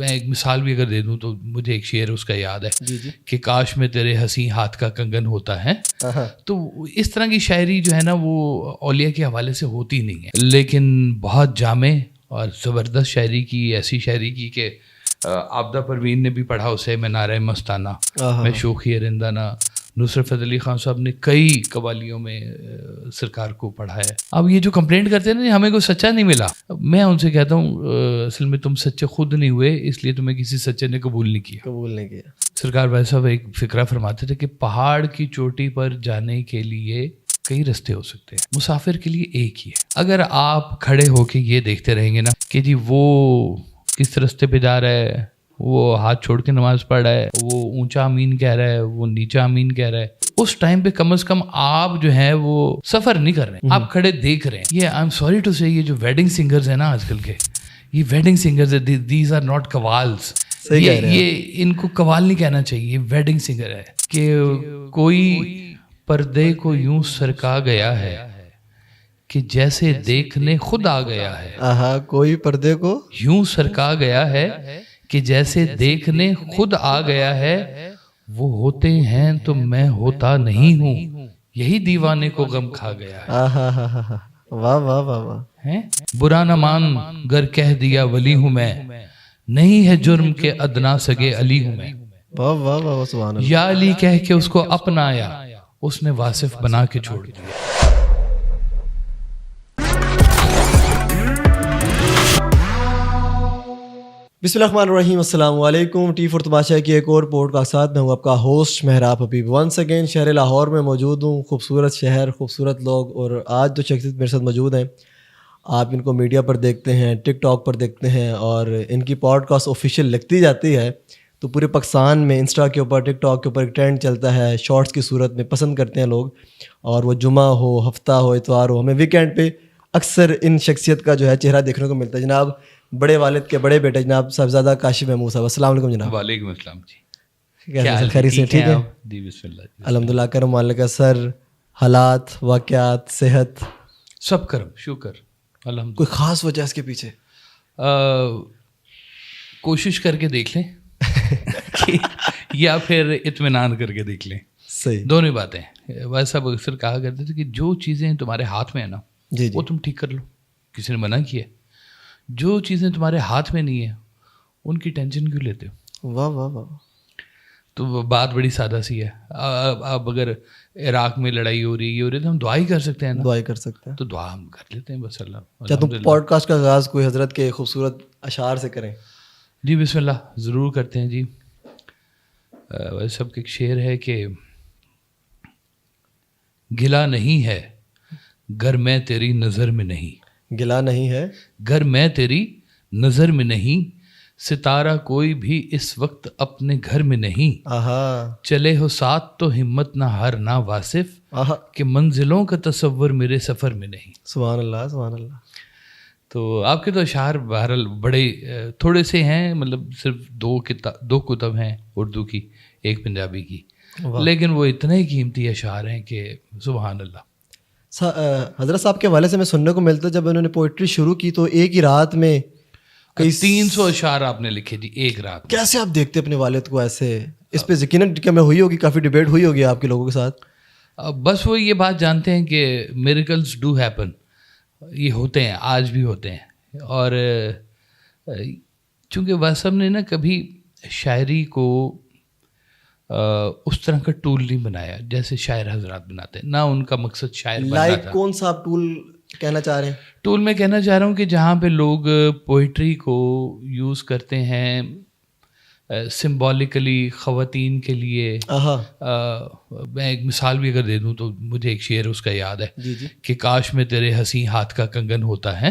میں ایک مثال بھی اگر دے دوں تو مجھے ایک شعر اس کا یاد ہے کہ کاش میں تیرے حسین ہاتھ کا کنگن ہوتا ہے. تو اس طرح کی شاعری جو ہے نا وہ اولیاء کے حوالے سے ہوتی نہیں ہے، لیکن بہت جامع اور زبردست شاعری کی، ایسی شاعری کی کہ عابدہ پروین نے بھی پڑھا اسے، میں نعرہ مستانہ، میں شوخی رندانہ. نصرت فتح علی خان صاحب نے کئی قوالیوں میں سرکار کو پڑھا ہے. اب یہ جو کمپلینٹ کرتے ہیں نا ہمیں کوئی سچا نہیں ملا، میں ان سے کہتا ہوں اصل میں تم سچے خود نہیں ہوئے، اس لیے تمہیں کسی سچے نے قبول نہیں کیا. سرکار بھائی صاحب ایک فقرہ فرماتے تھے کہ پہاڑ کی چوٹی پر جانے کے لیے کئی رستے ہو سکتے ہیں، مسافر کے لیے ایک ہی ہے. اگر آپ کھڑے ہو کے یہ دیکھتے رہیں گے نا کہ جی وہ کس رستے پہ جا رہا ہے، وہ ہاتھ چھوڑ کے نماز پڑھ رہا ہے، وہ اونچا امین کہہ رہا ہے، وہ نیچا امین کہہ رہا ہے، اس ٹائم پہ کم از کم آپ جو ہے وہ سفر نہیں کر رہے ہیں، آپ کھڑے دیکھ رہے ہیں. یہ آئی ایم سوری ٹو سے یہ جو ویڈنگ سنگرز ہیں نا آج کل کے، یہ wedding singers these are not قوالز. یہ ان کو قوال نہیں کہنا چاہیے، یہ ویڈنگ سنگر ہے. کہ کوئی پردے کو یوں سرکا گیا ہے کہ جیسے دیکھنے خود آ گیا ہے. کوئی پردے کو یوں سرکا گیا ہے کہ جیسے دیکھنے خود آ گیا ہے. وہ ہوتے ہیں تو میں ہوتا نہیں ہوں، یہی دیوانے کو غم کھا گیا ہے. واہ واہ واہ واہ. برا نہ مان گر کہہ دیا ولی ہوں میں، نہیں ہے جرم کے ادنا سگے علی ہوں میں. واہ واہ واہ سبحان اللہ. یا علی کہہ کے اس کو اپنایا، اس نے واصف بنا کے چھوڑ دیا. بسم اللہ الرحمن الرحیم. السلام علیکم. ٹی فور تماشا کی ایک اور پوڈ کا ساتھ میں ہوں آپ کا ہوسٹ مہراب حبیب. ونس اگین شہر لاہور میں موجود ہوں. خوبصورت شہر، خوبصورت لوگ، اور آج جو شخصیت میرے ساتھ موجود ہیں آپ ان کو میڈیا پر دیکھتے ہیں، ٹک ٹاک پر دیکھتے ہیں، اور ان کی پوڈ کاسٹ آفیشیل لگتی جاتی ہے تو پورے پاکستان میں انسٹا کے اوپر، ٹک ٹاک کے اوپر ایک ٹرینڈ چلتا ہے، شارٹس کی صورت میں پسند کرتے ہیں لوگ. اور وہ جمعہ ہو، ہفتہ ہو، اتوار ہو، ہمیں ویکینڈ پہ اکثر ان شخصیت کا جو ہے چہرہ دیکھنے کو ملتا ہے. جناب بڑے والد کے بڑے بیٹے جناب صاحبزادہ کاشف محمود صاحب، السلام علیکم جناب. وعلیکم السلام جی. کیا حال خیریت سے؟ ٹھیک ہے جی بسم اللہ. الحمد للہ. کرم مالک کا سر، حالات، واقعات، صحت سب کرم شکر الحمد. کوئی خاص وجہ اس کے پیچھے؟ کوشش کر کے دیکھ لیں یا پھر اطمینان کر کے دیکھ لیں. صحیح، دونوں باتیں. ویسے صاحب اکثر کہا کرتے تھے کہ جو چیزیں تمہارے ہاتھ میں ہیں نا جی وہ تم ٹھیک کر لو. کسی نے منع کیا؟ جو چیزیں تمہارے ہاتھ میں نہیں ہیں ان کی ٹینشن کیوں لیتے ہو؟ واہ واہ واہ. تو بات بڑی سادہ سی ہے. اب اگر عراق میں لڑائی ہو رہی ہے تو ہم دعا ہی کر سکتے ہیں نا. دعا ہی کر سکتے ہیں تو دعا ہم کر لیتے ہیں بس. اللہ. کیا تم پوڈ کاسٹ کا آغاز کوئی حضرت کے خوبصورت اشعار سے کریں؟ جی بسم اللہ ضرور کرتے ہیں جی. سب کا ایک شعر ہے کہ گلا نہیں ہے گر میں تیری نظر میں نہیں، گلا نہیں ہے گر میں تیری نظر میں نہیں، ستارہ کوئی بھی اس وقت اپنے گھر میں نہیں. چلے ہو ساتھ تو ہمت نہ ہار نہ واصف، کہ منزلوں کا تصور میرے سفر میں نہیں. سبحان اللہ سبحان اللہ. تو آپ کے تو اشعار بہرحال بڑے تھوڑے سے ہیں، مطلب صرف دو کتب ہیں اردو کی، ایک پنجابی کی، لیکن وہ اتنے قیمتی اشعار ہیں کہ سبحان اللہ. حضرت صاحب کے حوالے سے میں سننے کو ملتا ہے جب انہوں نے پوئٹری شروع کی تو ایک ہی رات میں کئی 300 اشعار آپ نے لکھے جی ایک رات. کیسے آپ دیکھتے اپنے والد کو ایسے؟ اس پہ یقیناً کیا میں ہوئی ہوگی، کافی ڈبیٹ ہوئی ہوگی آپ کے لوگوں کے ساتھ. بس وہ یہ بات جانتے ہیں کہ میریکلز ڈو ہیپن، یہ ہوتے ہیں، آج بھی ہوتے ہیں. اور چونکہ واسب نے نا کبھی شاعری کو اس طرح کا ٹول نہیں بنایا جیسے شاعر حضرات بناتے ہیں، نہ ان کا مقصد شاعر بننا تھا. کون سا آپ ٹول کہنا چاہ رہے ہیں؟ ٹول میں کہنا چاہ رہا ہوں کہ جہاں پہ لوگ پوئٹری کو یوز کرتے ہیں سمبولیکلی خواتین کے لیے. میں ایک مثال بھی اگر دے دوں تو مجھے ایک شعر اس کا یاد ہے کہ کاش میں تیرے حسین ہاتھ کا کنگن ہوتا ہے.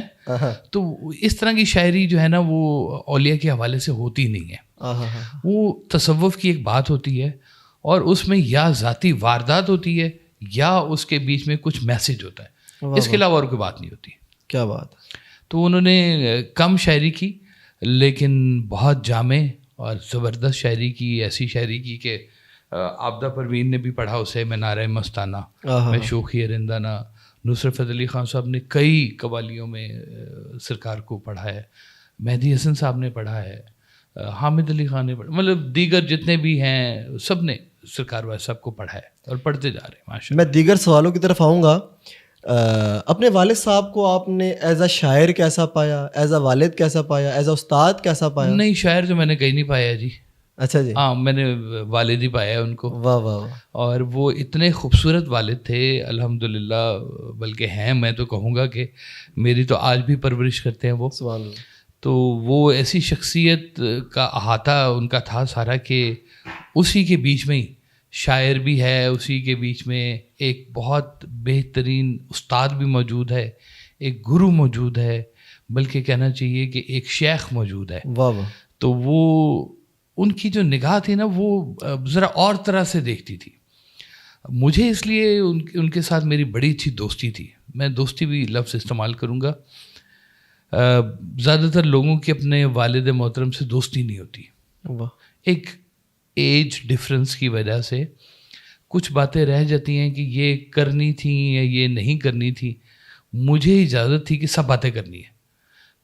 تو اس طرح کی شاعری جو ہے نا وہ اولیاء کے حوالے سے ہوتی نہیں ہے. وہ تصوف کی ایک بات ہوتی ہے اور اس میں یا ذاتی واردات ہوتی ہے یا اس کے بیچ میں کچھ میسج ہوتا ہے، اس کے علاوہ اور کوئی بات نہیں ہوتی. کیا بات. تو انہوں نے کم شاعری کی لیکن بہت جامع اور زبردست شاعری کی، ایسی شاعری کی کہ عابدہ پروین نے بھی پڑھا اسے، میں نعرہ مستانہ، میں شوخی رندانہ. نصرت فتح علی خان صاحب نے کئی قوالیوں میں سرکار کو پڑھا ہے. مہدی حسن صاحب نے پڑھا ہے. حامد علی خان نے پڑھا, مطلب دیگر جتنے بھی ہیں سب نے سرکار والد صاحب کو پڑھا ہے اور پڑھتے جا رہے ہیں ماشاء اللہ. میں دیگر سوالوں کی طرف آؤں گا. اپنے والد صاحب کو آپ نے ایز اے شاعر کیسا پایا, ایز اے والد کیسا پایا, ایز اے استاد کیسا پایا؟ نہیں, شاعر تو میں نے کہیں نہیں پایا جی. اچھا جی. ہاں, میں نے والد ہی پایا ہے ان کو. واہ واہ. اور وہ اتنے خوبصورت والد تھے الحمدللہ, بلکہ ہیں, میں تو کہوں گا کہ میری تو آج بھی پرورش کرتے ہیں وہ. سبحان اللہ. تو وہ ایسی شخصیت کا احاطہ ان کا تھا سارا کہ اسی کے بیچ میں ہی شاعر بھی ہے, اسی کے بیچ میں ایک بہت بہترین استاد بھی موجود ہے, ایک گرو موجود ہے, بلکہ کہنا چاہیے کہ ایک شیخ موجود ہے. واہ واہ. تو وہ ان کی جو نگاہ تھی نا وہ ذرا اور طرح سے دیکھتی تھی. مجھے اس لیے ان کے ساتھ میری بڑی اچھی دوستی تھی. میں دوستی بھی لفظ استعمال کروں گا. زیادہ تر لوگوں کی اپنے والد محترم سے دوستی نہیں ہوتی. ایک ایج ڈفرینس کی وجہ سے کچھ باتیں رہ جاتی ہیں کہ یہ کرنی تھیں یا یہ نہیں کرنی تھی. مجھے اجازت تھی کہ سب باتیں کرنی ہے,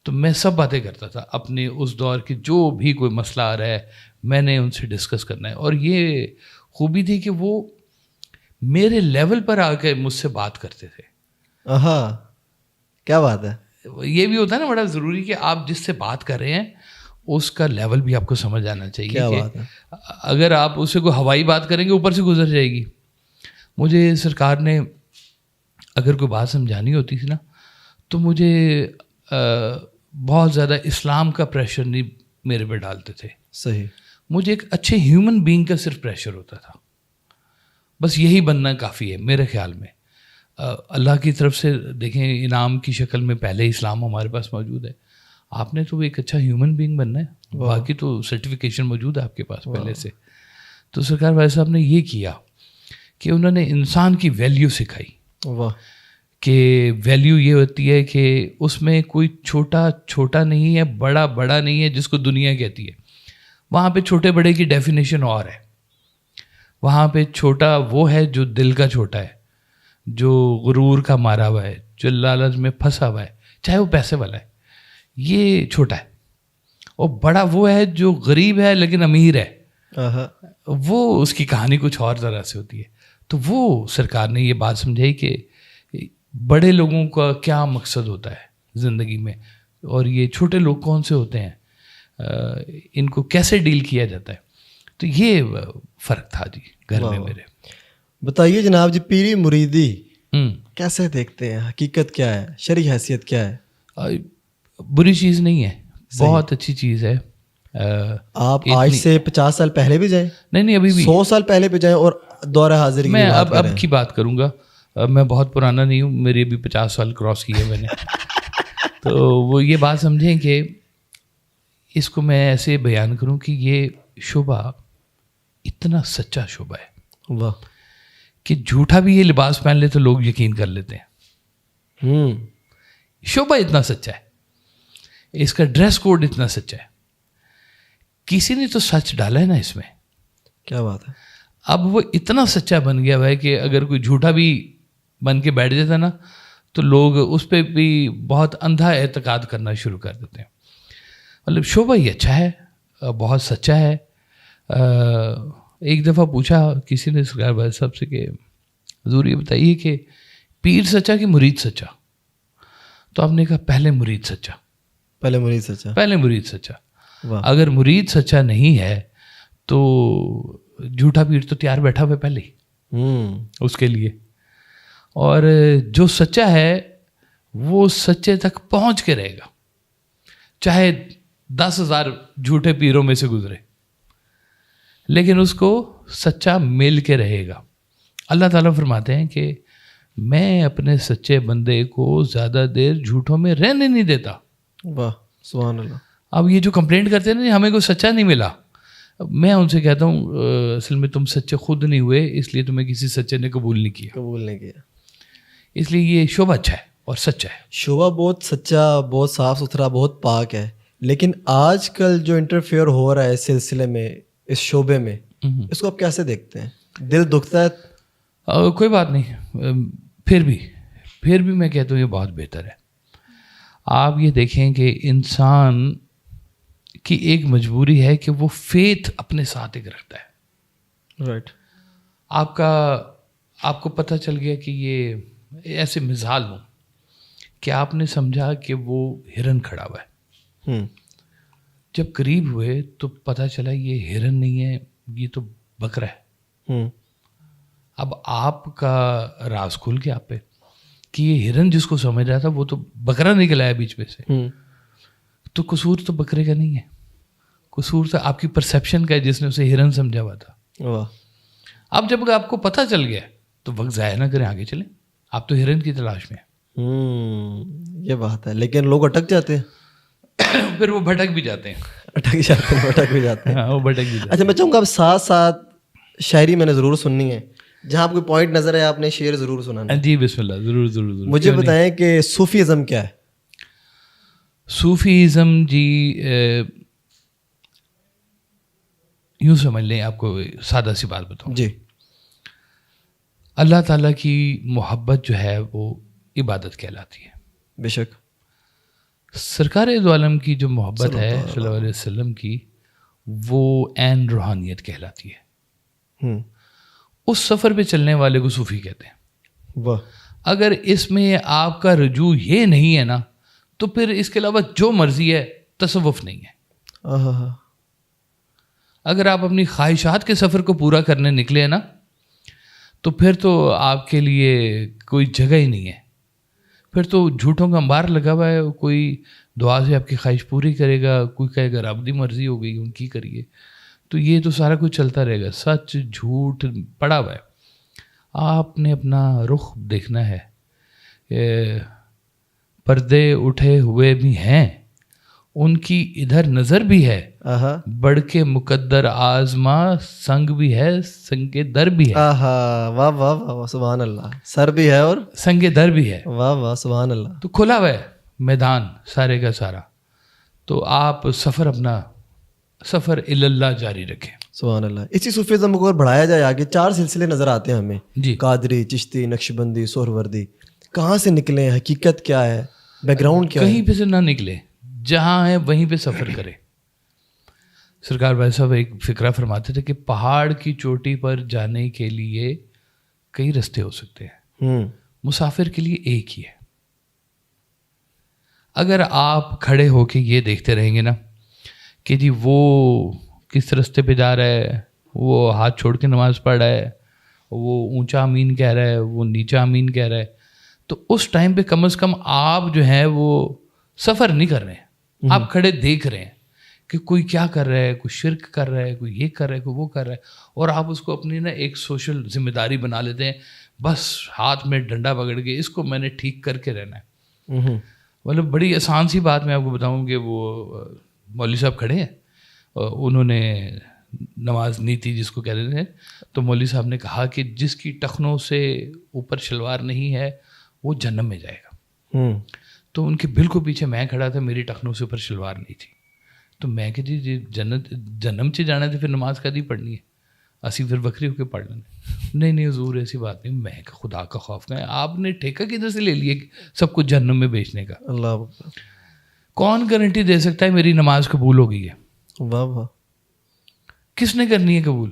تو میں سب باتیں کرتا تھا. اپنے اس دور کے جو بھی کوئی مسئلہ آ رہا ہے میں نے ان سے ڈسکس کرنا ہے. اور یہ خوبی تھی کہ وہ میرے لیول پر آ کے مجھ سے بات کرتے تھے. ہاں, کیا بات ہے. یہ بھی ہوتا ہے نا بڑا ضروری کہ آپ جس سے بات کر رہے ہیں اس کا لیول بھی آپ کو سمجھ آنا چاہیے. کیا بات ہے. اگر آپ اس سے کوئی ہوائی بات کریں گے اوپر سے گزر جائے گی. مجھے سرکار نے اگر کوئی بات سمجھانی ہوتی تھی نا تو مجھے بہت زیادہ اسلام کا پریشر نہیں میرے پہ ڈالتے تھے. صحیح. مجھے ایک اچھے ہیومن بینگ کا صرف پریشر ہوتا تھا. بس یہی بننا کافی ہے میرے خیال میں. اللہ کی طرف سے دیکھیں انعام کی شکل میں پہلے اسلام ہمارے پاس موجود ہے. آپ نے تو ایک اچھا ہیومن بینگ بننا ہے, باقی تو سرٹیفکیشن موجود ہے آپ کے پاس پہلے سے. تو سرکار والد صاحب نے یہ کیا کہ انہوں نے انسان کی ویلیو سکھائی. واہ. کہ ویلیو یہ ہوتی ہے کہ اس میں کوئی چھوٹا چھوٹا نہیں ہے, بڑا بڑا نہیں ہے جس کو دنیا کہتی ہے. وہاں پہ چھوٹے بڑے کی ڈیفینیشن اور ہے. وہاں پہ چھوٹا وہ ہے جو دل کا چھوٹا ہے, جو غرور کا مارا ہوا ہے, جو لالچ میں پھنسا ہوا ہے, چاہے وہ پیسے والا ہے, یہ چھوٹا ہے. اور بڑا وہ ہے جو غریب ہے لیکن امیر ہے, وہ اس کی کہانی کچھ اور طرح سے ہوتی ہے. تو وہ سرکار نے یہ بات سمجھائی کہ بڑے لوگوں کا کیا مقصد ہوتا ہے زندگی میں, اور یہ چھوٹے لوگ کون سے ہوتے ہیں, ان کو کیسے ڈیل کیا جاتا ہے. تو یہ فرق تھا جی گھر میں میرے. بتائیے جناب جی, پیری مریدی کیسے دیکھتے ہیں, حقیقت کیا ہے, شرعی حیثیت کیا ہے؟ بری چیز نہیں ہے, بہت اچھی چیز ہے. آپ آج سے 50 سال پہلے بھی جائیں, نہیں ابھی بھی 100 سال پہلے بھی جائیں, اور دور حاضر کی میں اب کی بات کروں گا. میں بہت پرانا نہیں ہوں, میری ابھی 50 سال کراس کی ہے میں نے. تو وہ یہ بات سمجھیں کہ اس کو میں ایسے بیان کروں کہ یہ شعبہ اتنا سچا شعبہ ہے. واہ. کہ جھوٹا بھی یہ لباس پہن لے تو لوگ یقین کر لیتے ہیں. شعبہ اتنا سچا ہے, اس کا ڈریس کوڈ اتنا سچا ہے, کسی نے تو سچ ڈالا ہے نا اس میں. کیا بات ہے. اب وہ اتنا سچا بن گیا ہے کہ اگر کوئی جھوٹا بھی بن کے بیٹھ جاتا نا تو لوگ اس پہ بھی بہت اندھا اعتقاد کرنا شروع کر دیتے ہیں. مطلب شعبہ ہی اچھا ہے, بہت سچا ہے. ایک دفعہ پوچھا کسی نے سرکار والد صاحب سے کہ حضور یہ بتائیے کہ پیر سچا کہ مرید سچا؟ تو آپ نے کہا پہلے مرید سچا. پہلے مرید سچا. پہلے مرید سچا. اگر مرید سچا نہیں ہے تو جھوٹا پیر تو تیار بیٹھا ہوا پہلے ہی اس کے لیے. اور جو سچا ہے وہ سچے تک پہنچ کے رہے گا, چاہے 10,000 جھوٹے پیروں میں سے گزرے, لیکن اس کو سچا مل کے رہے گا. اللہ تعالیٰ فرماتے ہیں کہ میں اپنے سچے بندے کو زیادہ دیر جھوٹوں میں رہنے نہیں دیتا. واہ سبحان اللہ. اب یہ جو کمپلینٹ کرتے ہیں نا ہمیں کوئی سچا نہیں ملا, میں ان سے کہتا ہوں اصل میں تم سچے خود نہیں ہوئے, اس لیے تمہیں کسی سچے نے قبول نہیں کیا. اس لیے یہ شعبہ اچھا ہے اور سچا ہے. شعبہ بہت سچا, بہت صاف ستھرا, بہت پاک ہے. لیکن آج کل جو انٹرفیئر ہو رہا ہے اس سلسلے میں, اس شعبے میں, اس کو آپ کیسے دیکھتے ہیں؟ دل دکھتا ہے؟ کوئی بات نہیں, پھر بھی میں کہتا ہوں یہ بہت بہتر ہے. آپ یہ دیکھیں کہ انسان کی ایک مجبوری ہے کہ وہ فیتھ اپنے ساتھ ایک رکھتا ہے. رائٹ. آپ کو پتہ چل گیا کہ یہ ایسے مثال ہوں کہ آپ نے سمجھا کہ وہ ہرن کھڑا ہوا ہے. جب قریب ہوئے تو پتہ چلا یہ ہرن نہیں ہے, یہ تو بکرا ہے. اب آپ کا راز کھل گیا آپ پہ کہ یہ ہرن جس کو سمجھ رہا تھا وہ تو بکرا نکل آیا بیچ میں سے. تو قصور تو بکرے کا نہیں ہے, قصور تو آپ کی پرسیپشن کا ہے جس نے اسے ہرن سمجھا ہوا تھا. اب جب آپ کو پتہ چل گیا تو وقت ضائع نہ کریں, آگے چلیں. آپ تو ہرن کی تلاش میں ہیں. یہ بات ہے, لیکن لوگ اٹک جاتے ہیں. پھر وہ بھٹک بھی جاتے ہیں. بھٹک بھی جاتے ہیں. وہ بھٹک بھی جاتے ہیں. اچھا, میں چاہوں گا اب ساتھ ساتھ شاعری میں نے ضرور سننی ہے, جہاں آپ کو پوائنٹ نظر ہے آپ نے شعر ضرور سنانا. جی بسم اللہ, ضرور ضرور ضرور. مجھے بتائیں کہ صوفی ازم کیا ہے؟ صوفی ازم جی یوں سمجھ لیں, آپ کو سادہ سی بات بتاؤں. جی. اللہ تعالیٰ کی محبت جو ہے وہ عبادت کہلاتی ہے. بے شک. سرکار دو عالم کی جو محبت ہے صلی اللہ علیہ وسلم کی, وہ عین روحانیت کہلاتی ہے. اس سفر پہ چلنے والے کو صوفی کہتے ہیں. واہ. اگر اس میں آپ کا رجوع یہ نہیں ہے نا, تو پھر اس کے علاوہ جو مرضی ہے تصوف نہیں ہے. اگر آپ اپنی خواہشات کے سفر کو پورا کرنے نکلے ہیں نا, تو پھر تو آپ کے لیے کوئی جگہ ہی نہیں ہے. پھر تو جھوٹوں کا انبار لگا ہوا ہے. کوئی دعا سے آپ کی خواہش پوری کرے گا, کوئی کہے گا رب دی مرضی ہو گئی ان کی کریے. تو یہ تو سارا کچھ چلتا رہے گا, سچ جھوٹ پڑا ہوا ہے. آپ نے اپنا رخ دیکھنا ہے. پردے اٹھے ہوئے بھی ہیں, ان کی ادھر نظر بھی ہے. بڑھ کے مقدر آزما سنگ بھی ہے, سنگ در بھی ہے. واہ واہ واہ, سبحان اللہ. سر بھی ہے اور سنگ در بھی ہے. واہ واہ, سبحان اللہ. تو کھلا ہوا ہے میدان سارے کا سارا. تو آپ اپنا سفر اللہ جاری رکھیں. سبحان اللہ. اسی صوفیزم کو اگر بڑھایا جائے آگے, 4 سلسلے نظر آتے ہیں ہمیں جی. قادری, چشتی, نقشبندی, سہروردی. کہاں سے نکلے, حقیقت کیا ہے, بیک گراؤنڈ کیا ہے؟ کہیں پہ سے نہ نکلے, جہاں ہے وہیں پہ سفر کرے. سرکار بھائی صاحب ایک فقرہ فرماتے تھے کہ پہاڑ کی چوٹی پر جانے کے لیے کئی رستے ہو سکتے ہیں, مسافر کے لیے ایک ہی ہے. اگر آپ کھڑے ہو کے یہ دیکھتے رہیں گے نا کہ جی وہ کس رستے پہ جا رہا ہے, وہ ہاتھ چھوڑ کے نماز پڑھ رہا ہے, وہ اونچا امین کہہ رہا ہے, وہ نیچا امین کہہ رہا ہے, تو اس ٹائم پہ کم از کم آپ جو ہے وہ سفر نہیں کر رہے ہیں. آپ کھڑے دیکھ رہے ہیں کہ کوئی کیا کر رہا ہے, کوئی شرک کر رہا ہے, کوئی یہ کر رہا ہے, کوئی وہ کر رہا ہے, اور آپ اس کو اپنی نا ایک سوشل ذمہ داری بنا لیتے ہیں. بس ہاتھ میں ڈنڈا پکڑ کے اس کو میں نے ٹھیک کر کے رہنا ہے. مطلب بڑی آسان سی بات میں آپ کو بتاؤں کہ وہ مولوی صاحب کھڑے ہیں, انہوں نے نماز نیتی جس کو کہہ رہے ہیں, تو مولوی صاحب نے کہا کہ جس کی ٹخنوں سے اوپر شلوار نہیں ہے وہ جہنم میں جائے گا. تو ان کے بالکل پیچھے میں کھڑا تھا, میری ٹخنوں سے اوپر شلوار نہیں تھی. تو میں کہ جی جنم سے جانا تھا, پھر نماز کدی پڑھنی ہے, اسی پھر بکری ہو کے پڑھ لینا. نہیں حضور ایسی بات نہیں. میں کہ خدا کا خوف کا ہے, آپ نے ٹھیکہ کدھر سے لے لیا سب کچھ جہنم میں بیچنے کا؟ اللہ کون گارنٹی دے سکتا ہے میری نماز قبول ہو گئی ہے؟ واہ واہ. کس نے کرنی ہے قبول؟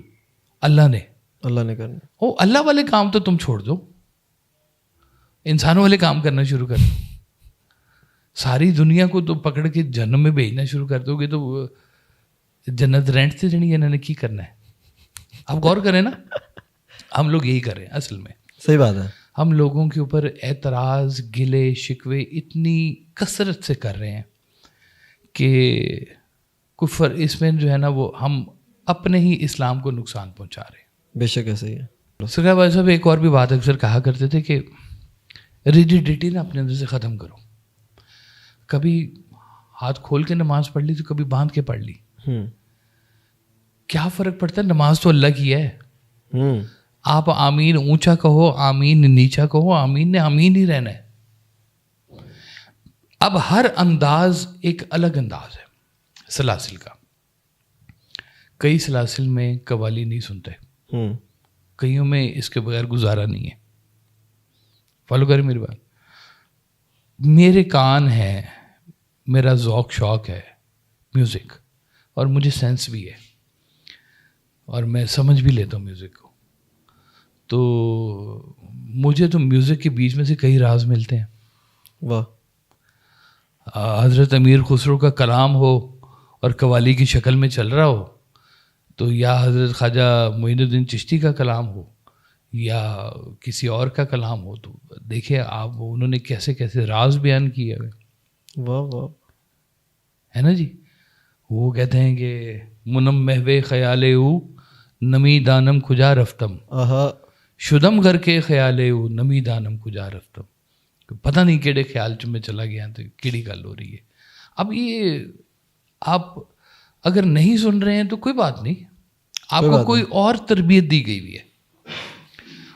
اللہ نے. اللہ نے کرنی. او اللہ والے کام تو تم چھوڑ دو, انسانوں والے کام کرنا شروع کر دو. ساری دنیا کو تو پکڑ کے جہنم میں بھیجنا شروع کر دو گے تو جنت رینٹ سے جنی انہوں نے کی کرنا ہے. آپ غور کریں نا, ہم لوگ یہی کر رہے ہیں اصل میں. صحیح بات ہے. ہم لوگوں کے اوپر اعتراض, گلے شکوے اتنی کثرت سے کر رہے ہیں کہ کفر اس میں جو ہے نا وہ ہم اپنے ہی اسلام کو نقصان پہنچا رہے ہیں. بے شک ایسا ہی ہے. سرکار بھائی صاحب ایک اور بھی بات اکثر کہا کرتے تھے کہ ریجیڈیٹی نا اپنے اندر سے ختم کرو. کبھی ہاتھ کھول کے نماز پڑھ لی تو کبھی باندھ کے پڑھ لی. کیا فرق پڑتا ہے؟ نماز تو اللہ کی ہے. آپ آمین اونچا کہو, آمین نیچا کہو, آمین نے آمین ہی رہنا ہے. اب ہر انداز ایک الگ انداز ہے سلاسل کا. کئی سلاسل میں قوالی نہیں سنتے, کئیوں میں اس کے بغیر گزارا نہیں ہے. فالو کریں میری بات. میرے کان ہیں, میرا ذوق شوق ہے میوزک, اور مجھے سینس بھی ہے اور میں سمجھ بھی لیتا ہوں میوزک کو. تو مجھے تو میوزک کے بیچ میں سے کئی راز ملتے ہیں. واہ. حضرت امیر خسرو کا کلام ہو اور قوالی کی شکل میں چل رہا ہو, تو یا حضرت خواجہ معین الدین چشتی کا کلام ہو یا کسی اور کا کلام ہو, تو دیکھیں آپ انہوں نے کیسے کیسے راز بیان کیے ہوئے. واہ واہ. ہے نا جی. وہ کہتے ہیں کہ منم محو خیال او نمی دانم کجا رفتم, شدم کر کے خیال او نمی دانم کجا رفتم. پتہ نہیں کیڑے خیال چ میں چلا گیا تو کیڑی گل ہو رہی ہے. اب یہ آپ اگر نہیں سن رہے ہیں تو کوئی بات نہیں, آپ کو کوئی اور تربیت دی گئی ہوئی ہے,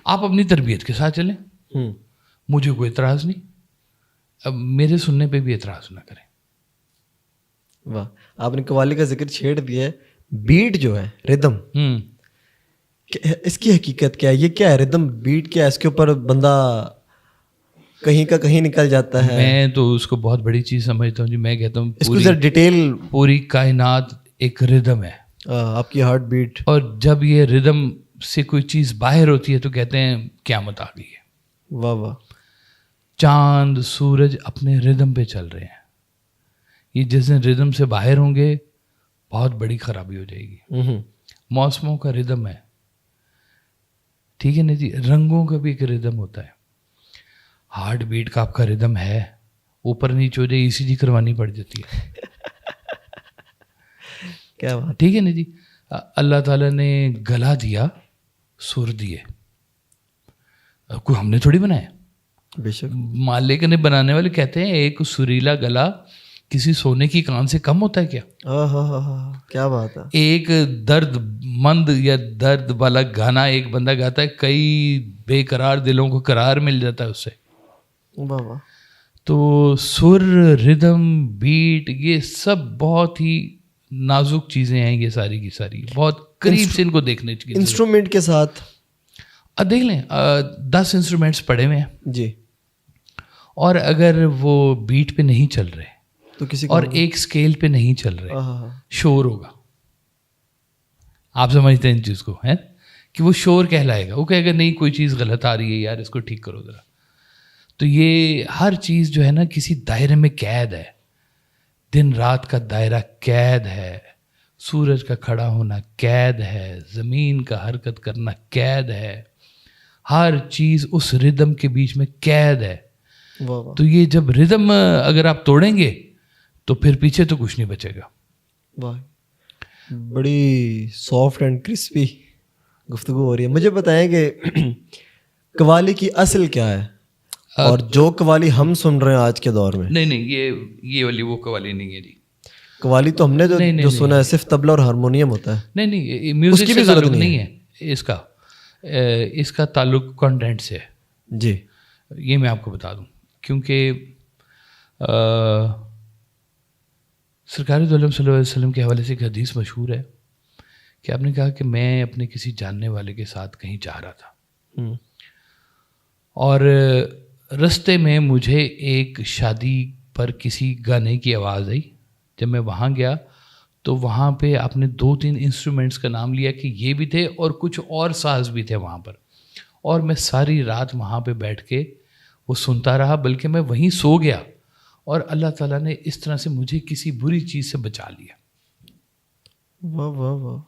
آپ اپنی تربیت کے ساتھ چلیں, مجھے کوئی اعتراض نہیں. اب میرے سننے پہ بھی اعتراض نہ کریں. واہ. آپ نے قوالی کا ذکر چھیڑ دیا ہے. بیٹ جو ہے ردم, اس کی حقیقت کیا ہے؟ یہ کیا ہے ردم بیٹ کیا ہے؟ اس کے اوپر بندہ کہیں کا کہیں نکل جاتا ہے. میں تو اس کو بہت بڑی چیز سمجھتا ہوں جی. میں کہتا ہوں اس کو ذرا ڈیٹیل. پوری کائنات ایک ردم ہے, آپ کی ہارٹ بیٹ, اور جب یہ ردم سے کوئی چیز باہر ہوتی ہے تو کہتے ہیں قیامت آ گئی ہے. واہ واہ. چاند سورج اپنے ردم پہ چل رہے ہیں. یہ جس دن ردم سے باہر ہوں گے بہت بڑی خرابی ہو جائے گی. موسموں کا ردم ہے, ٹھیک ہے نا جی. رنگوں کا بھی ایک ردم ہوتا ہے. ہارٹ بیٹ کا آپ کا ردم ہے, اوپر نیچے ہو جائے ای سی جی کروانی پڑ جاتی ہے. کیا بات. ٹھیک ہے نا جی. اللہ تعالیٰ نے گلا دیا, سر دیے, کوئی ہم نے تھوڑی بنایا. بے شک مالک نے بنانے والے کہتے ہیں ایک سریلا گلا کسی سونے کی کان سے کم ہوتا ہے کیا؟ کیا بات ہے. ایک درد مند یا درد والا گانا ایک بندہ گاتا ہے, کئی بے قرار دلوں کو قرار مل جاتا ہے اس سے. تو سر, ردم, بیٹ, یہ سب بہت ہی نازک چیزیں ہیں. یہ ساری کی ساری بہت قریب سے ان کو دیکھنے چاہیے. انسٹرومنٹ کے ساتھ دیکھ لیں 10 انسٹرومنٹس پڑے ہوئے ہیں جی, اور اگر وہ بیٹ پہ نہیں چل رہے تو کسی اور ایک اسکیل پہ نہیں چل رہے, شور ہوگا. آپ سمجھتے ہیں ان چیز کو ہے کہ وہ شور کہلائے گا. وہ کہے گا نہیں کوئی چیز غلط آ رہی ہے یار, اس کو ٹھیک کرو ذرا. تو یہ ہر چیز جو ہے نا کسی دائرے میں قید ہے. دن رات کا دائرہ قید ہے, سورج کا کھڑا ہونا قید ہے, زمین کا حرکت کرنا قید ہے, ہر چیز اس ردم کے بیچ میں قید ہے. تو یہ جب ردم اگر آپ توڑیں گے تو پھر پیچھے تو کچھ نہیں بچے گا. بڑی سافٹ اینڈ کرسپی گفتگو ہو رہی ہے. مجھے بتائیں کہ قوالی کی اصل کیا ہے, اور جو قوالی ہم سن رہے ہیں آج کے دور میں. نہیں یہ والی وہ قوالی نہیں ہے جی. قوالی تو ہم نے جو سنا ہے صرف طبلہ اور ہارمونیم ہوتا ہے. نہیں میوزک سے تعلق نہیں ہے اس کا تعلق کانٹینٹ سے ہے جی. یہ میں آپ کو بتا دوں, کیونکہ سرکار دو عالم صلی اللہ علیہ وسلم کے حوالے سے ایک حدیث مشہور ہے کہ آپ نے کہا کہ میں اپنے کسی جاننے والے کے ساتھ کہیں جا رہا تھا, اور رستے میں مجھے ایک شادی پر کسی گانے کی آواز آئی. جب میں وہاں گیا تو وہاں پہ آپ نے 2-3 انسٹرومنٹس کا نام لیا کہ یہ بھی تھے اور کچھ اور ساز بھی تھے وہاں پر, اور میں ساری رات وہاں پہ بیٹھ کے وہ سنتا رہا, بلکہ میں وہیں سو گیا, اور اللہ تعالیٰ نے اس طرح سے مجھے کسی بری چیز سے بچا لیا. واہ واہ واہ.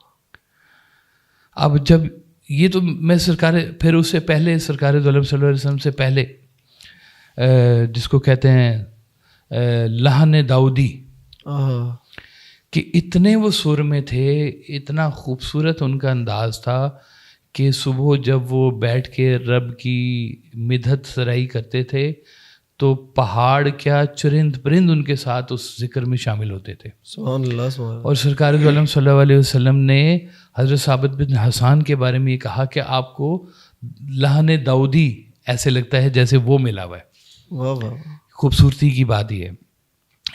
اب جب یہ تو میں پھر اس سے پہلے سرکار دو عالم صلی اللہ علیہ وسلم سے پہلے جس کو کہتے ہیں لحن داؤدی, کہ اتنے وہ سر میں تھے, اتنا خوبصورت ان کا انداز تھا کہ صبح جب وہ بیٹھ کے رب کی مدحت سرائی کرتے تھے تو پہاڑ کیا چرند پرند ان کے ساتھ اس ذکر میں شامل ہوتے تھے. سبحان اللہ سبحان اللہ. اور سرکار دو عالم صلی اللہ علیہ وسلم نے حضرت ثابت بن حسان کے بارے میں یہ کہا کہ آپ کو لحن داؤدی ایسے لگتا ہے جیسے وہ ملا ہوا ہے. واہ واہ. خوبصورتی کی بات یہ ہے.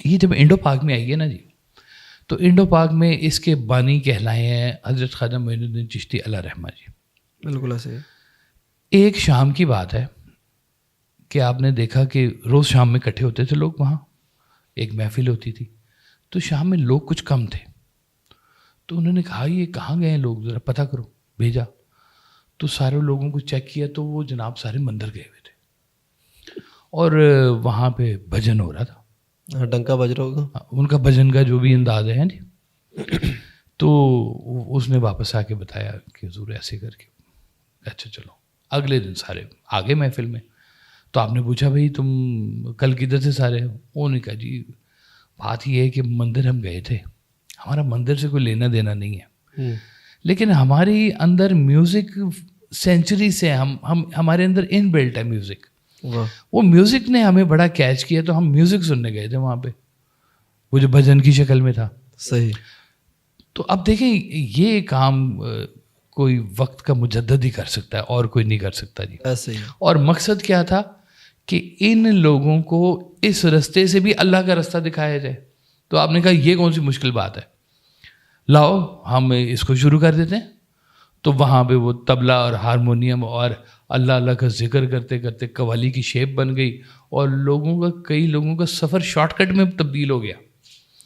یہ جب انڈو پاک میں آئی ہے نا جی, تو انڈو پاک میں اس کے بانی کہلائے ہیں حضرت خواجہ معین الدین چشتی علیہ رحمہ جی. بالکل ایسے. ایک شام کی بات ہے کہ آپ نے دیکھا کہ روز شام میں اکٹھے ہوتے تھے لوگ, وہاں ایک محفل ہوتی تھی, تو شام میں لوگ کچھ کم تھے, تو انہوں نے کہا یہ کہاں گئے ہیں لوگ, ذرا پتہ کرو. بھیجا تو سارے لوگوں کو چیک کیا تو وہ جناب سارے مندر گئے ہوئے تھے اور وہاں پہ بھجن ہو رہا تھا. ڈنکا بج رہا ہوگا ان کا بھجن کا جو بھی انداز ہے جی. تو اس نے واپس آ کے بتایا کہ حضور ایسے کر کے. اچھا چلو. اگلے دن سارے آگے محفل میں. تو آپ نے پوچھا بھائی تم کل کدھر سے سارے ہو؟ انہوں نے کہا جی بات یہ ہے کہ مندر ہم گئے تھے, ہمارا مندر سے کوئی لینا دینا نہیں ہے, لیکن ہماری اندر میوزک سینچری سے ہمارے اندر ان بلٹ ہے میوزک. وہ میوزک نے ہمیں بڑا کیچ کیا تو ہم میوزک سننے گئے تھے وہاں پہ, وہ جو بھجن کی شکل میں تھا. صحیح. تو اب دیکھیں یہ کام کوئی وقت کا مجدد ہی کر سکتا ہے اور کوئی نہیں کر سکتا جی. ایسے ہی. اور مقصد کیا تھا کہ ان لوگوں کو اس رستے سے بھی اللہ کا رستہ دکھایا جائے. تو آپ نے کہا یہ کون سی مشکل بات ہے, لاؤ ہم اس کو شروع کر دیتے ہیں. تو وہاں پہ وہ طبلہ اور ہارمونیم اور اللہ اللہ کا ذکر کرتے کرتے قوالی کی شیپ بن گئی اور کئی لوگوں کا سفر شارٹ کٹ میں تبدیل ہو گیا.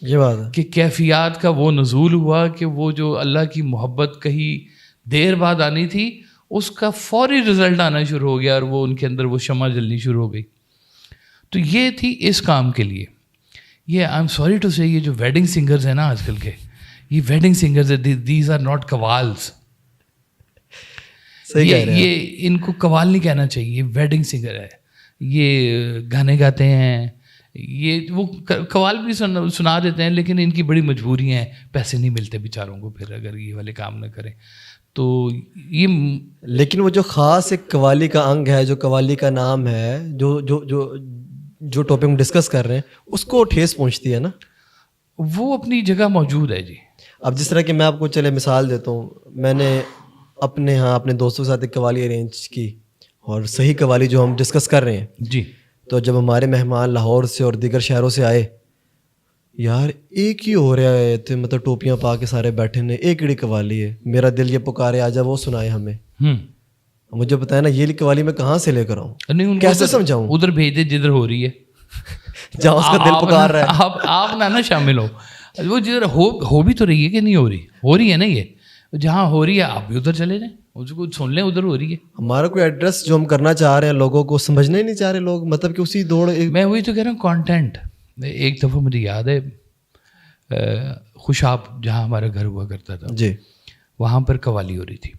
یہ بات ہے کہ کیفیات کا وہ نزول ہوا کہ وہ جو اللہ کی محبت کہیں دیر بعد آنی تھی اس کا فوری رزلٹ آنا شروع ہو گیا اور وہ ان کے اندر وہ شمع جلنی شروع ہو گئی. تو یہ تھی اس کام کے لیے. یہ آئی ایم سوری ٹو سے یہ جو ویڈنگ سنگرز ہیں نا آج کل کے, یہ wedding singers these are not قوالز. یہ ان کو قوال نہیں کہنا چاہیے, یہ ویڈنگ سنگر ہے. یہ گانے گاتے ہیں, یہ وہ قوال بھی سنا دیتے ہیں لیکن ان کی بڑی مجبوریاں ہیں, پیسے نہیں ملتے بیچاروں کو پھر اگر یہ والے کام نہ کریں تو یہ. لیکن وہ جو خاص ایک قوالی کا انگ ہے, جو قوالی کا نام ہے, جو ٹاپک ہم ڈسکس کر رہے ہیں اس کو ٹھیس پہنچتی ہے نا, وہ اپنی جگہ موجود ہے جی. اب جس طرح کہ میں آپ کو چلے مثال دیتا ہوں, میں نے اپنے دوستوں کے ساتھ ایک قوالی ارینج کی اور صحیح قوالی جو ہم ڈسکس کر رہے ہیں جی. تو جب ہمارے مہمان لاہور سے اور دیگر شہروں سے آئے, یار ایک ہی ہو رہا ہے تھے, مطلب ٹوپیاں پا کے سارے بیٹھے نے, ایک ہی قوالی ہے, میرا دل یہ پکارے آجا وہ سنائے ہمیں. مجھے بتایا نا یہ قوالی میں کہاں سے لے کر آؤں, کیسے سمجھاؤں؟ ادھر بھیج دے جدھر ہو رہی ہے, جہاں اس کا دل پکار رہا ہے. آپ نہ شامل ہو, وہ جدھر ہو بھی تو رہی ہے کہ نہیں ہو رہی ہے نا, یہ جہاں ہو رہی ہے آپ بھی ادھر چلے جائیں, اس کو سن لیں ادھر ہو رہی ہے. ہمارا کوئی ایڈریس جو ہم کرنا چاہ رہے ہیں لوگوں کو سمجھنا ہی نہیں چاہ رہے لوگ, مطلب کہ اسی دوڑ. میں وہی تو کہہ رہا ہوں کانٹینٹ. ایک دفعہ مجھے یاد ہے خوشاب جہاں ہمارا گھر ہوا کرتا تھا جی, وہاں پر قوالی ہو رہی تھی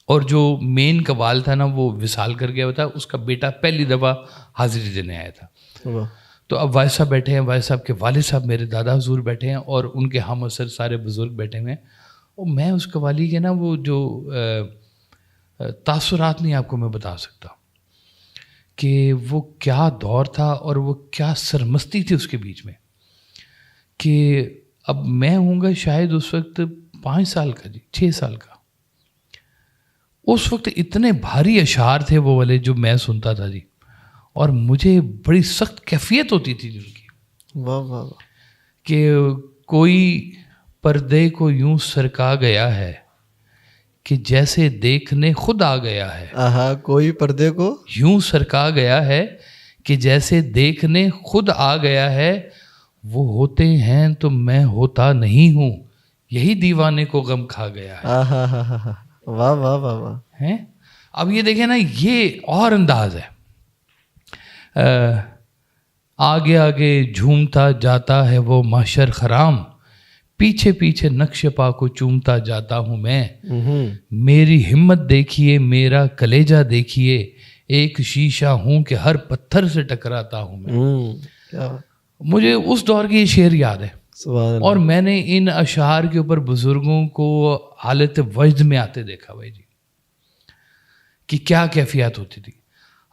اور جو مین قوال تھا نا وہ وصال کر گیا تھا, اس کا بیٹا پہلی دفعہ حاضری دینے آیا تھا. تو اب والد صاحب بیٹھے ہیں, والد صاحب کے والد صاحب میرے دادا حضور بیٹھے ہیں اور ان کے ہم اثر سارے بزرگ بیٹھے ہوئے ہیں. اور میں اس قوالی کے نا وہ جو تاثرات نہیں آپ کو میں بتا سکتا کہ وہ کیا دور تھا اور وہ کیا سرمستی تھی اس کے بیچ میں, کہ اب میں ہوں گا شاید اس وقت 5 سال کا جی 6 سال کا. اس وقت اتنے بھاری اشعار تھے وہ والے جو میں سنتا تھا جی, اور مجھے بڑی سخت کیفیت ہوتی تھی جن کی. واہ واہ واہ. کہ کوئی پردے کو یوں سرکا گیا ہے کہ جیسے دیکھنے خود آ گیا ہے. کوئی پردے کو یوں سرکا گیا ہے کہ جیسے دیکھنے خود آ گیا ہے, وہ ہوتے ہیں تو میں ہوتا نہیں ہوں, یہی دیوانے کو غم کھا گیا ہے. واہ واہ واہ واہ. ہیں اب یہ دیکھیں نا, یہ اور انداز ہے. آگے آگے جھومتا جاتا ہے وہ محشر خرام, پیچھے پیچھے نقش پا کو چومتا جاتا ہوں میں. میری ہمت دیکھیے, میرا کلیجہ دیکھیے, ایک شیشہ ہوں کہ ہر پتھر سے ٹکراتا ہوں میں. مجھے اس دور کی یہ شعر یاد ہے, اور میں نے ان اشعار کے اوپر بزرگوں کو حالت وجد میں آتے دیکھا بھائی جی, کہ کیا کیفیت ہوتی تھی.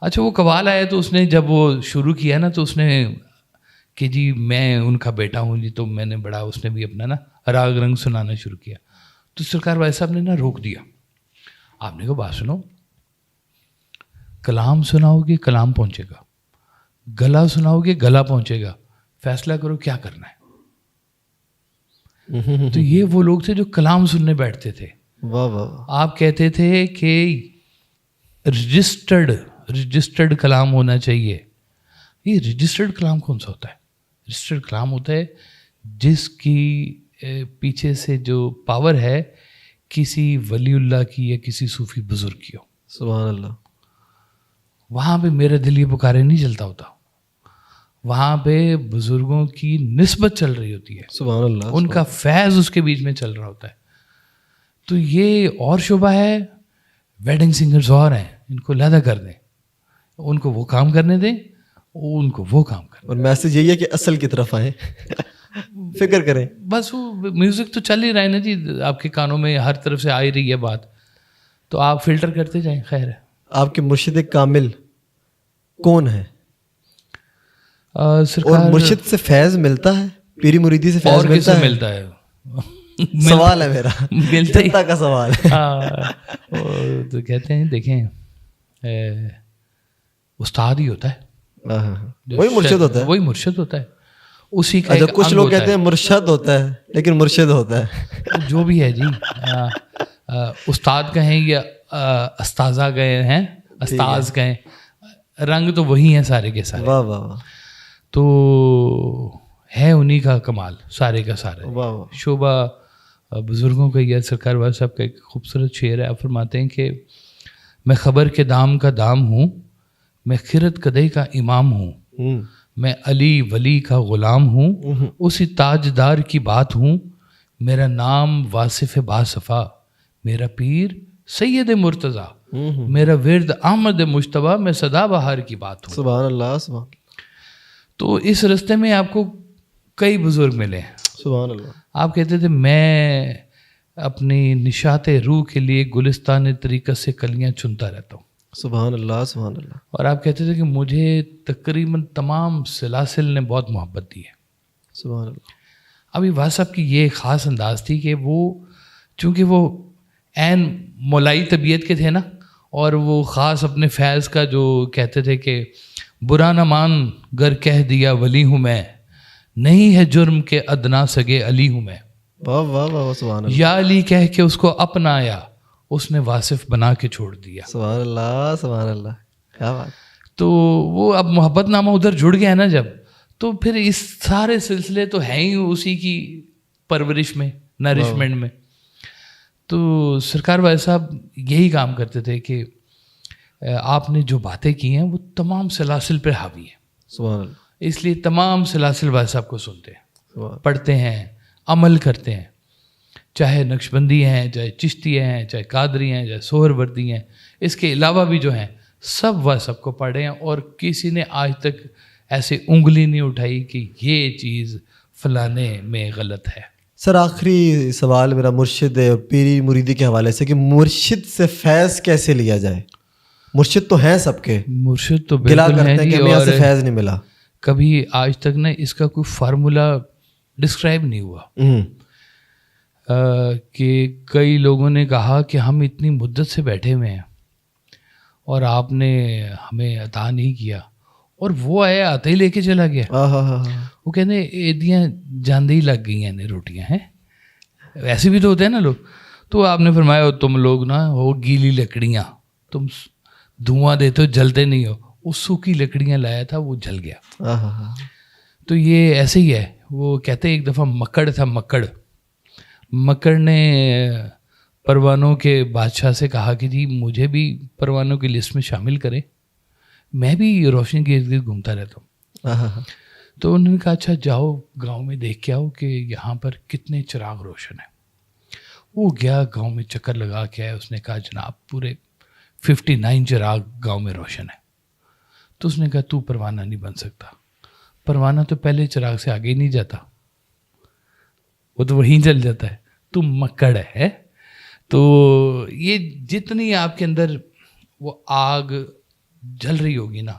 اچھا وہ قوال آیا تو اس نے جب وہ شروع کیا نا تو اس نے کہ جی میں ان کا بیٹا ہوں جی, تو میں نے بڑا اس نے بھی اپنا نا راگ رنگ سنانا شروع کیا. تو سرکار بھائی صاحب نے نا روک دیا. آپ نے کہا بات سنو, کلام سناؤ گے کلام پہنچے گا, گلا سناؤ گے گلا پہنچے گا, فیصلہ کرو کیا کرنا ہے. تو یہ وہ لوگ تھے جو کلام سننے بیٹھتے تھے. آپ کہتے تھے کہ رجسٹرڈ کلام ہونا چاہیے. یہ رجسٹرڈ کلام کون سا ہوتا ہے؟ رجسٹرڈ کلام ہوتا ہے جس کی پیچھے سے جو پاور ہے کسی ولی اللہ کی یا کسی صوفی بزرگ کی ہو. سبحان اللہ. وہاں پہ میرا دل یہ پکارے نہیں چلتا ہوتا, وہاں پہ بزرگوں کی نسبت چل رہی ہوتی ہے. سبحان اللہ. ان کا فیض اس کے بیچ میں چل رہا ہوتا ہے. تو یہ اور شعبہ ہے. ویڈنگ سنگرز اور ہیں, ان کو علیحدہ کر دیں, ان کو وہ کام کرنے دیں, ان کو وہ کام کریں. اور میسج یہی ہے کہ اصل کی طرف آئیں, فکر کریں. بس وہ میوزک تو چل ہی رہا ہے نا جی, آپ کے کانوں میں ہر طرف سے آ ہی رہی ہے بات, تو آپ فلٹر کرتے جائیں. خیر ہے. آپ کے مرشد کامل کون ہے؟ سرکار اور مرشد سے فیض ملتا ہے, پیری مریدی سے فیض ملتا ہے؟ ملتا ہے. سوال ہے میرا, ملتا جنتا کا سوال ہے. تو کہتے ہیں دیکھیں استاد ہی ہوتا ہے, وہی مرشد ہوتا ہے. وہی مرشد ہوتا ہے, اسی کا اچھا, کچھ لوگ کہتے ہیں مرشد ہوتا ہے لیکن مرشد ہوتا ہے. جو بھی ہے جی, استاد کہیں یا استاذہ گئے ہیں, استاذ کہیں, رنگ تو وہی ہیں سارے کے سارے. واہ واہ واہ. تو ہے انہی کا کمال سارے کا سارا. واہ واہ. شعبہ بزرگوں کا. یہ سرکار والا صاحب کا ایک خوبصورت شعر ہے. آپ فرماتے ہیں کہ میں خبر کے دام کا دام ہوں, میں خرد کدے کا امام ہوں, میں علی ولی کا غلام ہوں, اسی تاجدار کی بات ہوں, میرا نام واصف باصفا, میرا پیر سید مرتضیٰ, میرا ورد احمد مجتبیٰ, میں سدا بہار کی بات ہوں. سبحان اللہ. سبحان. تو اس رستے میں آپ کو کئی بزرگ ملے. سبحان اللہ. آپ کہتے تھے میں اپنی نشاط روح کے لیے گلستان طریقت سے کلیاں چنتا رہتا ہوں. سبحان اللہ. سبحان اللہ. اور آپ کہتے تھے کہ مجھے تقریباً تمام سلاسل نے بہت محبت دی ہے. سبحان اللہ. ابھی واہ صاحب کی یہ خاص انداز تھی کہ وہ چونکہ وہ عین مولائی طبیعت کے تھے نا, اور وہ خاص اپنے فیض کا جو کہتے تھے کہ برا نہ مان گر کہہ دیا ولی ہوں میں, نہیں ہے جرم کے ادنا سگے علی ہوں میں. واہ واہ واہ. سبحان اللہ. یا علی کہہ کے اس کو اپنایا, اس نے واصف بنا کے چھوڑ دیا. سبحان اللہ. سبحان اللہ. کیا بات. تو وہ اب محبت نامہ ادھر جڑ گیا نا جب, تو پھر اس سارے سلسلے تو ہیں ہی اسی کی پرورش میں, نرشمنٹ میں. تو سرکار بھائی صاحب یہی کام کرتے تھے کہ آپ نے جو باتیں کی ہیں وہ تمام سلاسل پہ حاوی ہیں. سبحان اللہ. اس لیے تمام سلاسل بھائی صاحب کو سنتے ہیں, پڑھتے ہیں, عمل کرتے ہیں, چاہے نقشبندی ہیں, چاہے چشتی ہیں, چاہے قادری ہیں, چاہے سہر وردی ہیں, اس کے علاوہ بھی جو ہیں سب وہ سب کو پڑھے ہیں. اور کسی نے آج تک ایسے انگلی نہیں اٹھائی کہ یہ چیز فلانے میں غلط ہے. سر آخری سوال میرا مرشد پیری مریدی کے حوالے سے کہ مرشد سے فیض کیسے لیا جائے؟ مرشد تو ہیں سب کے, مرشد تو گلا کرتے ہیں کہ ہمیں یہاں سے فیض نہیں ملا. کبھی آج تک نا اس کا کوئی فارمولا ڈسکرائب نہیں ہوا. کہ کئی لوگوں نے کہا کہ ہم اتنی مدت سے بیٹھے ہوئے ہیں اور آپ نے ہمیں عطا نہیں کیا, اور وہ آیا آتے ہی لے کے چلا گیا. وہ کہتے ہیں ایدیاں جاندے ہی لگ گئی ہیں روٹیاں ہیں, ایسے بھی تو ہوتے ہیں نا لوگ. تو آپ نے فرمایا تم لوگ نا ہو گیلی لکڑیاں, تم دھواں دیتے ہو جلتے نہیں ہو. اس سوکھی لکڑیاں لایا تھا وہ جل گیا. تو یہ ایسے ہی ہے. وہ کہتے ہیں ایک دفعہ مکڑ تھا, مکڑ نے پروانوں کے بادشاہ سے کہا کہ جی مجھے بھی پروانوں کی لسٹ میں شامل کریں, میں بھی روشنی کے ارد گرد گھومتا رہتا ہوں. تو انہوں نے کہا اچھا جاؤ گاؤں میں دیکھ کے آؤ کہ یہاں پر کتنے چراغ روشن ہیں. وہ گیا گاؤں میں چکر لگا کے آیا. اس نے کہا جناب پورے 59 چراغ گاؤں میں روشن ہے. تو اس نے کہا تو پروانہ نہیں بن سکتا, پروانہ تو پہلے چراغ سے آگے ہی نہیں جاتا, وہ تو وہیں جل جاتا ہے. تو مکڑ ہے. تو یہ جتنی آپ کے اندر وہ آگ جل رہی ہوگی نا,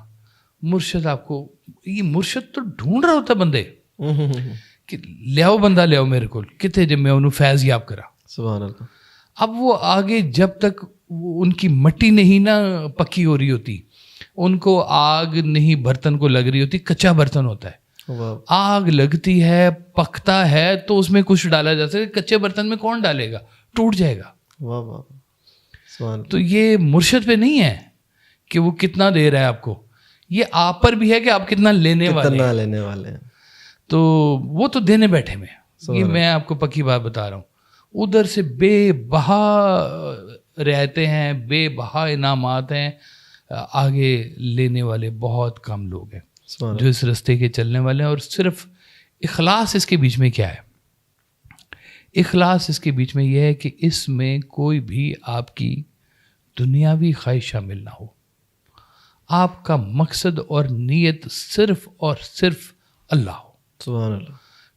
مرشد آپ کو, یہ مرشد تو ڈھونڈ رہا ہوتا بندے کہ لیاؤ بندہ لیاؤ میرے کو کتنے جب میں انہوں فیض یاب کرا. سبحان اللہ. اب وہ آگے جب تک ان کی مٹی نہیں نا پکی ہو رہی ہوتی, ان کو آگ نہیں برتن کو لگ رہی ہوتی, کچا برتن ہوتا ہے. آگ لگتی ہے, پکتا ہے تو اس میں کچھ ڈالا جا سکتا ہے. کچے برتن میں کون ڈالے گا, ٹوٹ جائے گا. تو یہ مرشد پہ نہیں ہے کہ وہ کتنا دے رہا ہے آپ کو, یہ آپ پر بھی ہے کہ آپ کتنا لینے والے ہیں. تو وہ تو دینے بیٹھے میں. یہ میں آپ کو پکی بات بتا رہا ہوں. ادھر سے بے بہا رعایتیں ہیں, بے بہا انعامات ہیں, آگے لینے والے بہت کم لوگ ہیں جو اس رستے کے چلنے والے ہیں. اور صرف اخلاص اس کے بیچ میں کیا ہے؟ اخلاص اس کے بیچ میں یہ ہے کہ اس میں کوئی بھی آپ کی دنیاوی خواہش شامل نہ ہو. آپ کا مقصد اور نیت صرف اور صرف اللہ ہو. سبحان اللہ.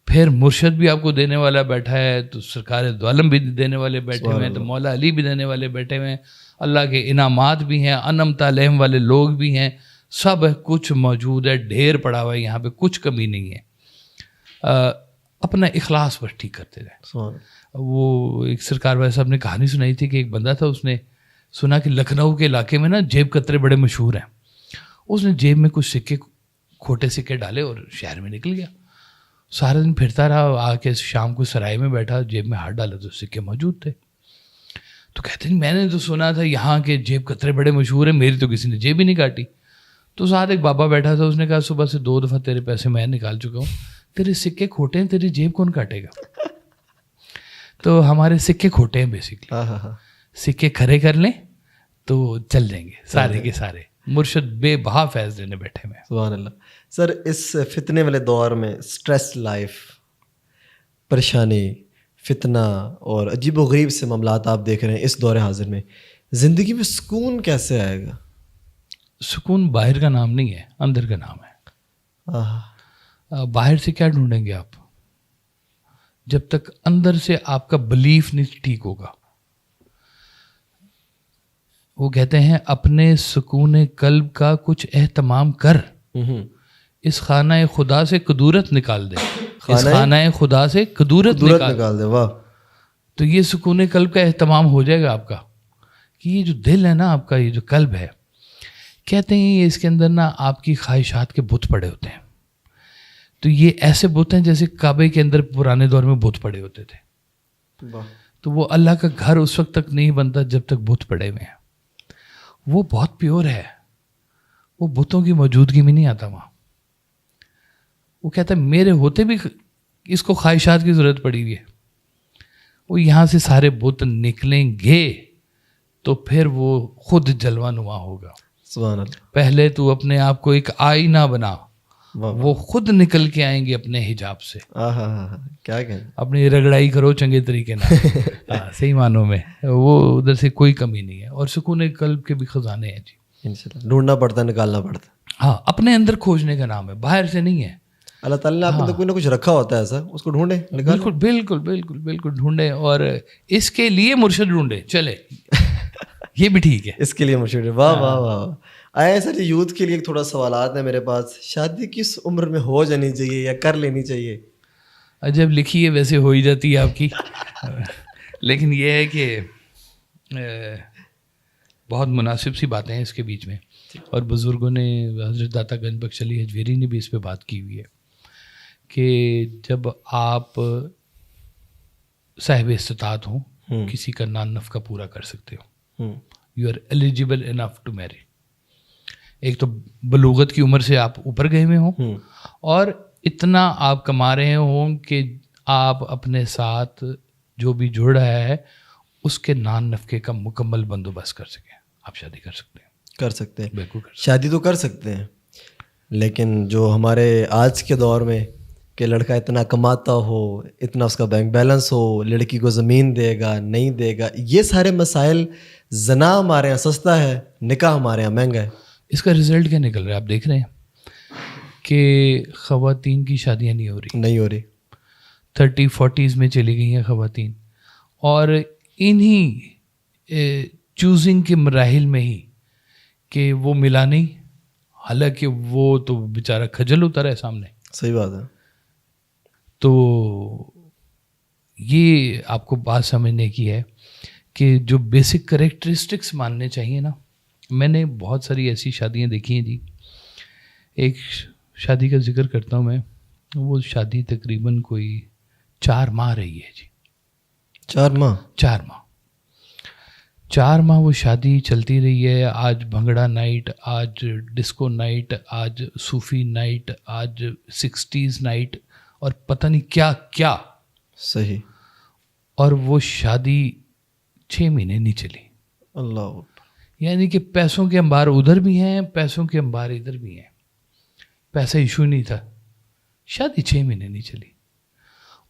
پھر مرشد بھی آپ کو دینے والا بیٹھا ہے, تو سرکار دو عالم بھی دینے والے بیٹھے ہوئے ہیں, تو مولا علی بھی دینے والے بیٹھے ہوئے ہیں, اللہ کے انعامات بھی ہیں, انعمت علیہم والے لوگ بھی ہیں, سب کچھ موجود ہے, ڈھیر پڑا ہوا ہے یہاں پہ, کچھ کمی نہیں ہے. اپنا اخلاص بس ٹھیک کرتے رہے. وہ ایک سرکار والے صاحب نے کہانی سنائی تھی کہ ایک بندہ تھا, اس نے سنا کہ لکھنؤ کے علاقے میں نا جیب کترے بڑے مشہور ہیں. اس نے جیب میں کچھ سکے, کھوٹے سکے ڈالے اور شہر میں نکل گیا. سارا دن پھرتا رہا, آ کے شام کو سرائے میں بیٹھا, جیب میں ہاتھ ڈالا تو سکے موجود تھے. تو کہتے ہیں میں نے تو سنا تھا یہاں کے جیب کترے بڑے مشہور ہیں, میری تو کسی نے جیب ہی نہیں کاٹی. تو ساتھ ایک بابا بیٹھا تھا, اس نے کہا صبح سے 2 دفعہ تیرے پیسے میں نکال چکا ہوں, تیرے سکے کھوٹے ہیں, تیری جیب کون کاٹے گا؟ تو ہمارے سکے کھوٹے ہیں بیسکلی, سکے کھڑے کر لیں تو چل جائیں گے سارے کے سارے. مرشد بے بہا فیض دینے بیٹھے میں. سبحان اللہ. سر اس فتنے والے دور میں اسٹریس لائف, پریشانی, فتنہ اور عجیب و غریب سے معاملات آپ دیکھ رہے ہیں اس دور حاضر میں, زندگی میں سکون کیسے آئے گا؟ سکون باہر کا نام نہیں ہے, اندر کا نام ہے. باہر سے کیا ڈھونڈیں گے آپ جب تک اندر سے آپ کا بلیف نہیں ٹھیک ہوگا. وہ کہتے ہیں اپنے سکون قلب کا کچھ اہتمام کر, اس خانہ خدا سے کدورت نکال دے, اس خانہ خدا سے کدورت نکال دے. واہ. تو یہ سکون قلب کا اہتمام ہو جائے گا آپ کا, کہ یہ جو دل ہے نا آپ کا, یہ جو قلب ہے, کہتے ہیں اس کے اندر نا آپ کی خواہشات کے بت پڑے ہوتے ہیں. تو یہ ایسے بت ہیں جیسے کعبے کے اندر پرانے دور میں بت پڑے ہوتے تھے. تو وہ اللہ کا گھر اس وقت تک نہیں بنتا جب تک بت پڑے ہوئے ہیں. وہ بہت پیور ہے, وہ بتوں کی موجودگی میں نہیں آتا وہاں. وہ کہتا ہے میرے ہوتے بھی اس کو خواہشات کی ضرورت پڑی ہوئی ہے. وہ یہاں سے سارے بت نکلیں گے تو پھر وہ خود جلوہ نما ہوگا. سبحان اللہ. پہلے تو اپنے آپ کو ایک آئینہ بنا, وہ خود نکل کے آئیں گے اپنے حجاب سے. کیا کہیں, اپنی رگڑائی کرو چنگے طریقے نہ. صحیح معنوں میں وہ ادھر سے کوئی کمی نہیں ہے. اور سکون قلب کے بھی خزانے ہیں جی, انشاءاللہ ڈھونڈنا پڑتا ہے, نکالنا پڑتا ہے. ہاں, اپنے اندر کھوجنے کا نام ہے, باہر سے نہیں ہے. اللہ تعالیٰ نے آپ کو کوئی نہ کچھ رکھا ہوتا ہے ایسا, اس کو ڈھونڈیں. بالکل بالکل بالکل بالکل ڈھونڈیں, اور اس کے لیے مرشد ڈھونڈیں. چلے یہ بھی ٹھیک ہے, اس کے لیے مرشد. واہ واہ واہ. آئے سر یوتھ کے لیے تھوڑا سوالات ہیں میرے پاس. شادی کس عمر میں ہو جانی چاہیے یا کر لینی چاہیے؟ جب لکھی ہے ویسے ہو ہی جاتی ہے آپ کی. لیکن یہ ہے کہ بہت مناسب سی باتیں ہیں اس کے بیچ میں, اور بزرگوں نے, حضرت داتا گنج بخش علی حجویری نے بھی اس پہ بات کی ہوئی ہے کہ جب آپ صاحب استطاعت ہوں, کسی کا نان نفقہ پورا کر سکتے ہو, you are eligible enough to marry. ایک تو بلوغت کی عمر سے آپ اوپر گئے ہوئے ہوں, اور اتنا آپ کما رہے ہوں کہ آپ اپنے ساتھ جو بھی جڑ رہا ہے اس کے نان نفقے کا مکمل بندوبست کر سکیں. آپ شادی کر سکتے ہیں. کر سکتے ہیں, بالکل شادی تو کر سکتے ہیں. لیکن جو ہمارے آج کے دور میں کہ لڑکا اتنا کماتا ہو, اتنا اس کا بینک بیلنس ہو, لڑکی کو زمین دے گا نہیں دے گا, یہ سارے مسائل. زنا ہمارے یہاں سستا ہے, نکاح ہمارے یہاں مہنگا ہے. اس کا رزلٹ کیا نکل رہا ہے آپ دیکھ رہے ہیں کہ خواتین کی شادیاں نہیں ہو رہی. 30-40s میں چلی گئی ہیں خواتین, اور انہی چوزنگ کے مراحل میں ہی کہ وہ ملا نہیں, حالانکہ وہ تو بیچارہ کھجل ہوتا رہے سامنے. صحیح بات ہے. تو یہ آپ کو بات سمجھنے کی ہے کہ جو بیسک کریکٹرسٹکس ماننے چاہیے نا. میں نے بہت ساری ایسی شادیاں دیکھی ہیں جی. ایک شادی کا ذکر کرتا ہوں میں, وہ شادی تقریباً کوئی 4 ماہ رہی ہے جی. 4 ماہ وہ شادی چلتی رہی ہے. آج بھنگڑا نائٹ, آج ڈسکو نائٹ, آج صوفی نائٹ, آج 60s نائٹ, اور پتہ نہیں کیا کیا. صحیح. اور وہ شادی 6 مہینے نہیں چلی. اللہ. یعنی کہ پیسوں کے انبار ادھر بھی ہیں, پیسوں کے انبار ادھر بھی ہیں. پیسہ ایشو نہیں تھا, شادی 6 مہینے نہیں چلی.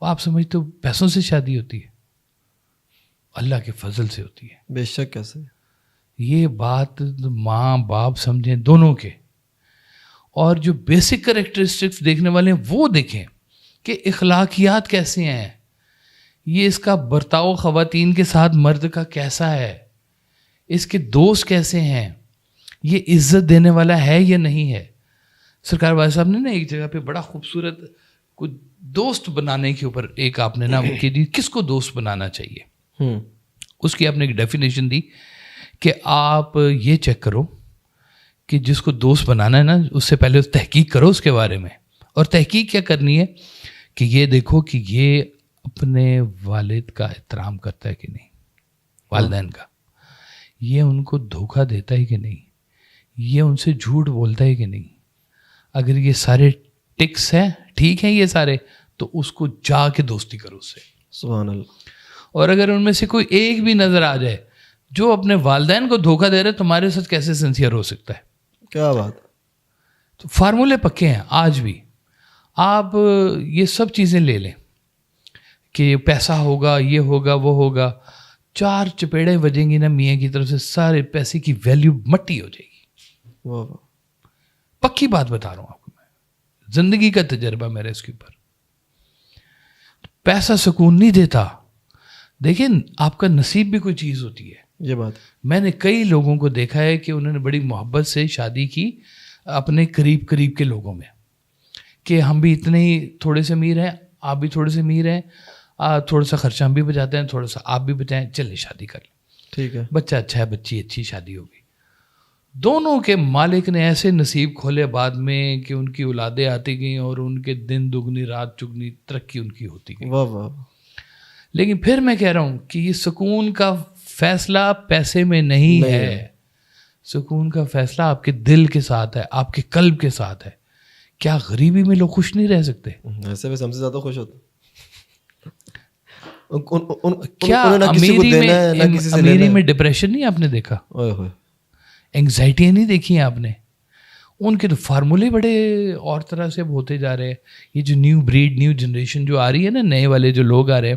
آپ سمجھتے ہو پیسوں سے شادی ہوتی ہے؟ اللہ کے فضل سے ہوتی ہے. بے شک. کیسے یہ بات ماں باپ سمجھیں دونوں کے. اور جو بیسک کریکٹرسٹکس دیکھنے والے ہیں وہ دیکھیں کہ اخلاقیات کیسے ہیں, یہ اس کا برتاؤ خواتین کے ساتھ مرد کا کیسا ہے, اس کے دوست کیسے ہیں, یہ عزت دینے والا ہے یا نہیں ہے. سرکار والد صاحب نے نا ایک جگہ پہ بڑا خوبصورت کچھ دوست بنانے کے اوپر ایک آپ نے نا کہ کس کو دوست بنانا چاہیے, اس کی آپ نے ایک ڈیفینیشن دی کہ آپ یہ چیک کرو کہ جس کو دوست بنانا ہے نا اس سے پہلے تحقیق کرو اس کے بارے میں. اور تحقیق کیا کرنی ہے کہ یہ دیکھو کہ یہ اپنے والد کا احترام کرتا ہے کہ نہیں, والدین کا, یہ ان کو دھوکہ دیتا ہے کہ نہیں, یہ ان سے جھوٹ بولتا ہے کہ نہیں. اگر یہ سارے ٹکس ہیں, ٹھیک ہیں یہ سارے, تو اس کو جا کے دوستی کرو اس سے. سبحان اللہ. اور اگر ان میں سے کوئی ایک بھی نظر آ جائے جو اپنے والدین کو دھوکہ دے رہے, تمہارے ساتھ کیسے سنسیئر ہو سکتا ہے؟ کیا بات. تو فارمولے پکے ہیں آج بھی. آپ یہ سب چیزیں لے لیں کہ پیسہ ہوگا, یہ ہوگا, وہ ہوگا, 4 چپیڑے بجیں گی نا میاں کی طرف سے, سارے پیسے کی ویلیو مٹی ہو جائے گی. پکی بات بتا رہا ہوں آپ کو میں, زندگی کا تجربہ میرا اس کے اوپر. پیسہ سکون نہیں دیتا. دیکھیں آپ کا نصیب بھی کوئی چیز ہوتی ہے. یہ بات میں نے کئی لوگوں کو دیکھا ہے کہ انہوں نے بڑی محبت سے شادی کی اپنے قریب کے لوگوں میں, کہ ہم بھی اتنے ہی تھوڑے سے امیر ہیں, آپ بھی تھوڑے سے امیر ہیں, تھوڑا سا خرچہ ہم بھی بچاتے ہیں, تھوڑا سا آپ بھی بچائیں, چلے شادی کر لیں. ٹھیک ہے. بچہ اچھا ہے, بچی اچھی, شادی ہو گئی. دونوں کے مالک نے ایسے نصیب کھولے بعد میں کہ ان کی اولادیں آتی گئیں اور ان کے دن دگنی رات چگنی ترقی ان کی ہوتی گئی. واہ واہ. لیکن پھر میں کہہ رہا ہوں کہ یہ سکون کا فیصلہ پیسے میں نہیں ہے. سکون کا فیصلہ آپ کے دل کے ساتھ ہے, آپ کے قلب کے ساتھ ہے. کیا غریبی میں لوگ خوش نہیں رہ سکتے؟ ایسے میں ہم سے زیادہ خوش ہوتے. کیا امیری میں ڈپریشن نہیں آپ نے دیکھا, اینگزائٹیاں نہیں دیکھی ہیں آپ نے؟ ان کے تو فارمولے بڑے اور طرح سے ہوتے جا رہے ہیں. یہ جو نیو بریڈ, نیو جنریشن جو آ رہی ہے نا, نئے والے جو لوگ آ رہے ہیں,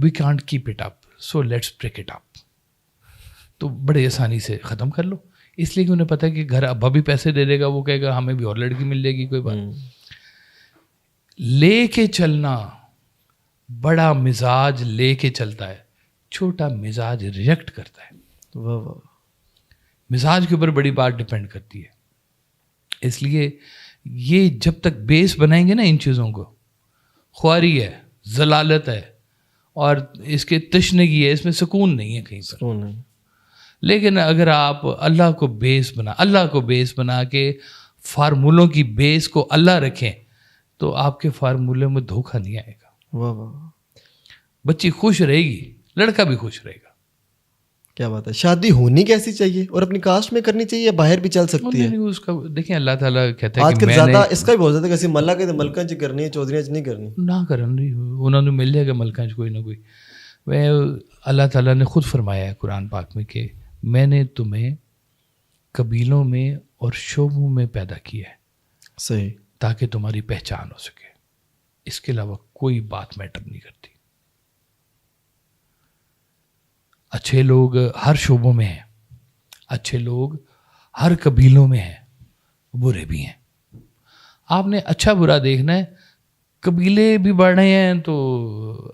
we can't keep it up so let's break it up. تو بڑے آسانی سے ختم کر لو, اس لیے کہ انہیں پتہ ہے کہ گھر ابا بھی پیسے دے دے گا, وہ کہے گا ہمیں بھی اور لڑکی مل جائے گی, کوئی بات. لے کے چلنا, بڑا مزاج لے کے چلتا ہے, چھوٹا مزاج ریجیکٹ کرتا ہے. مزاج کے اوپر بڑی بات ڈپینڈ کرتی ہے. اس لیے یہ جب تک بیس بنائیں گے نا ان چیزوں کو, خواری ہے, ضلالت ہے اور اس کے تشنگی ہے, اس میں سکون نہیں ہے کہیں پر. لیکن اگر آپ اللہ کو بیس بنا کے فارمولوں کی بیس کو اللہ رکھیں تو آپ کے فارمولے میں دھوکہ نہیں آئے گا. بچی خوش رہے گی, لڑکا بھی خوش رہے گا. کیا بات ہے. شادی ہونی کیسی چاہیے اور اپنی کاسٹ میں کرنی چاہیے یا باہر بھی چل سکتی ہے؟ اس کا دیکھیں اللہ تعالیٰ کہتا ہے آج کل زیادہ اس کا بھی بہت زیادہ, کسی ملا کے ملکن چ کرنی ہے, چودھریاں چ نہیں کرنی, نہ کرن, انہوں نے مل جائے گا ملکن چ کوئی نہ کوئی. وہ اللہ تعالیٰ نے خود فرمایا ہے قرآن پاک میں کہ میں نے تمہیں قبیلوں میں اور شعبوں میں پیدا کیا ہے, صحیح, تاکہ تمہاری پہچان ہو سکے. اس کے علاوہ کوئی بات میٹر نہیں کرتی. اچھے لوگ ہر شعبوں میں ہیں, اچھے لوگ ہر قبیلوں میں ہیں, برے بھی ہیں. آپ نے اچھا برا دیکھنا ہے. قبیلے بھی بڑھ رہے ہیں تو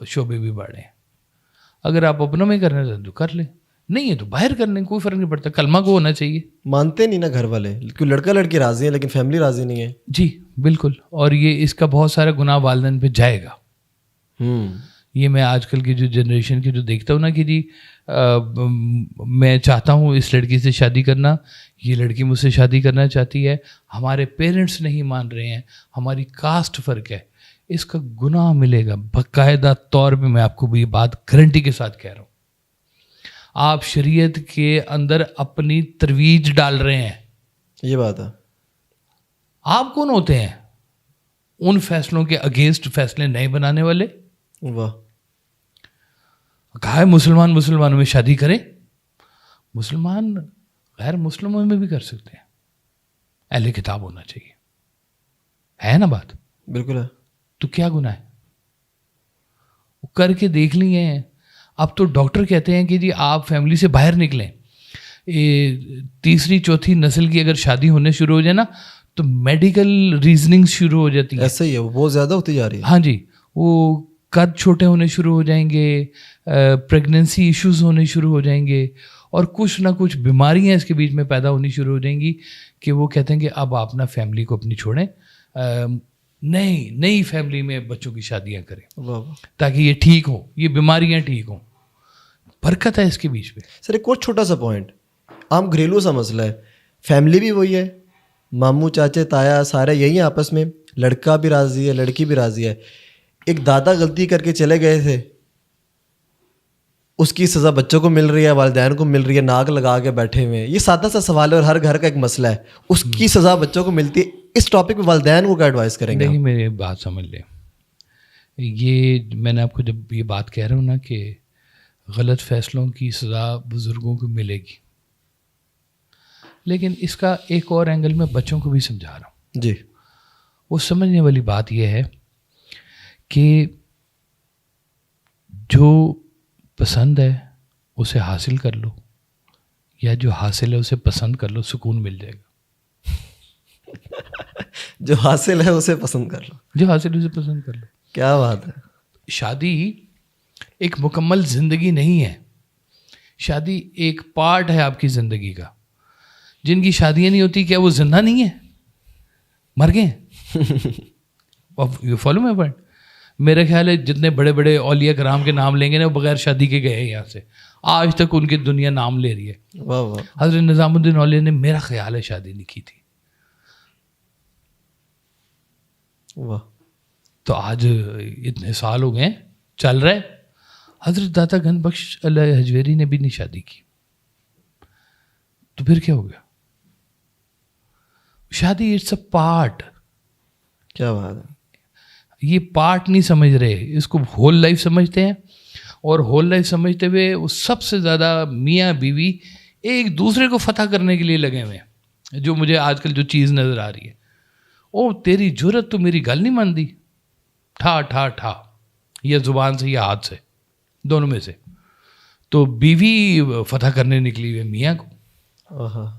شعبے بھی بڑھ رہے ہیں. اگر آپ اپنوں میں کرنا چاہتے تو کر لیں, نہیں ہے تو باہر کر لیں, کوئی فرق نہیں پڑتا. کلمہ کو ہونا چاہیے. مانتے نہیں نا گھر والے, کیوں لڑکا لڑکی راضی ہیں لیکن فیملی راضی نہیں ہے. جی بالکل. اور یہ اس کا بہت سارا گناہ والدین پہ جائے گا. یہ میں آج کل کی جو جنریشن کی جو دیکھتا ہوں نا کہ جی میں چاہتا ہوں اس لڑکی سے شادی کرنا, یہ لڑکی مجھ سے شادی کرنا چاہتی ہے, ہمارے پیرنٹس نہیں مان رہے ہیں, ہماری کاسٹ فرق ہے. اس کا گناہ ملے گا باقاعدہ طور پہ. میں آپ کو یہ بات گارنٹی کے ساتھ کہہ رہا ہوں. آپ شریعت کے اندر اپنی ترویج ڈال رہے ہیں. یہ بات ہے. آپ کون ہوتے ہیں ان فیصلوں کے اگینسٹ فیصلے نہیں بنانے والے. واہ. کہا ہے مسلمانوں میں شادی کریں. مسلمان غیر مسلموں میں بھی کر سکتے ہیں, اہل کتاب ہونا چاہیے. ہے نا بات؟ بالکل ہے. تو کیا گناہ ہے؟ وہ کر کے دیکھ لیے ہیں. اب تو ڈاکٹر کہتے ہیں کہ جی آپ فیملی سے باہر نکلیں. تیسری چوتھی نسل کی اگر شادی ہونے شروع ہو جائے نا تو میڈیکل ریزننگ شروع ہو جاتی ہیں. ایسا ہی ہے, وہ بہت زیادہ ہوتی جا رہی ہے. ہاں جی, وہ قد چھوٹے ہونے شروع ہو جائیں گے, پریگننسی ایشوز ہونے شروع ہو جائیں گے, اور کچھ نہ کچھ بیماریاں اس کے بیچ میں پیدا ہونی شروع ہو جائیں گی کہ وہ کہتے ہیں کہ اب آپ اپنا فیملی کو اپنی چھوڑیں, نئی فیملی میں بچوں کی شادیاں کریں تاکہ یہ ٹھیک ہو, یہ بیماریاں ٹھیک ہوں. برکت ہے اس کے بیچ میں. سر ایک اور چھوٹا سا پوائنٹ, عام گھریلو سا مسئلہ ہے, فیملی بھی وہی ہے, ماموں چاچے تایا سارے یہی ہیں آپس میں, لڑکا بھی راضی ہے لڑکی بھی راضی ہے. ایک دادا غلطی کر کے چلے گئے تھے, اس کی سزا بچوں کو مل رہی ہے, والدین کو مل رہی ہے, ناک لگا کے بیٹھے ہوئے ہیں. یہ سادہ سا سوال ہے اور ہر گھر کا ایک مسئلہ ہے. اس کی سزا بچوں کو ملتی ہے. اس ٹاپک پہ والدین کو کیا ایڈوائز کریں گے؟ دیکھیے میری بات سمجھ لیں, یہ میں نے آپ کو جب یہ بات کہہ رہا ہوں نا کہ غلط فیصلوں کی سزا بزرگوں کو ملے گی, لیکن اس کا ایک اور اینگل میں بچوں کو بھی سمجھا رہا ہوں. جی. وہ سمجھنے والی بات یہ ہے کہ جو پسند ہے اسے حاصل کر لو, یا جو حاصل ہے اسے پسند کر لو, سکون مل جائے گا. جو حاصل ہے اسے پسند کر لو, جو حاصل ہے اسے پسند کر لو. کیا بات ہے. شادی ایک مکمل زندگی نہیں ہے. شادی ایک پارٹ ہے آپ کی زندگی کا. جن کی شادیاں نہیں ہوتی کیا وہ زندہ نہیں ہے, مر گئے ہیں؟ You follow my point. میرا خیال ہے جتنے بڑے بڑے اولیاء کرام کے نام لیں گے نا وہ بغیر شادی کے گئے ہیں یہاں سے, آج تک ان کی دنیا نام لے رہی ہے. واہ واہ. حضرت نظام الدین اولیاء نے میرا خیال ہے شادی نہیں کی تھی. واہ. تو آج اتنے سال ہو گئے چل رہے. حضرت داتا گن بخش اللہ حجویری نے بھی نہیں شادی کی, تو پھر کیا ہو گیا؟ شادی اٹس اے پارٹ. کیا بات ہے. یہ پارٹ نہیں سمجھ رہے, اس کو ہول لائف سمجھتے ہیں, اور ہول لائف سمجھتے ہوئے وہ سب سے زیادہ میاں بیوی ایک دوسرے کو فتح کرنے کے لیے لگے ہوئے ہیں. جو مجھے آج کل جو چیز نظر آ رہی ہے, او تیری جرت تو میری گل نہیں مانتی, ٹھا ٹھا ٹھا, یا زبان سے یا ہاتھ سے, دونوں میں سے. تو بیوی فتح کرنے نکلی ہوئی میاں کو,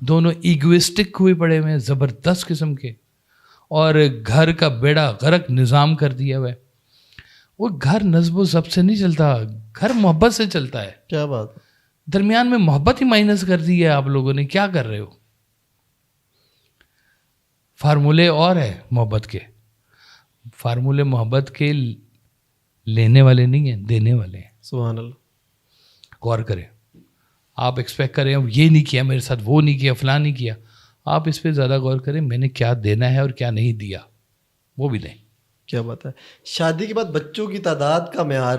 دونوں ایگوئسٹک ہوئے پڑے ہوئے ہیں زبردست قسم کے, اور گھر کا بیڑا غرق نظام کر دیا ہوا ہے. وہ گھر نظم و ضبط سے نہیں چلتا, گھر محبت سے چلتا ہے. کیا بات. درمیان میں محبت ہی مائنس کر دی ہے آپ لوگوں نے. کیا کر رہے ہو؟ فارمولے اور ہے محبت کے, فارمولے محبت کے لینے والے نہیں ہیں, دینے والے ہیں. سبحان اللہ. غور کریں. آپ ایکسپیکٹ کریں یہ نہیں کیا میرے ساتھ, وہ نہیں کیا, فلاں نہیں کیا. آپ اس پہ زیادہ غور کریں میں نے کیا دینا ہے اور کیا نہیں دیا, وہ بھی دیں. کیا بات ہے. شادی کے بعد بچوں کی تعداد کا معیار,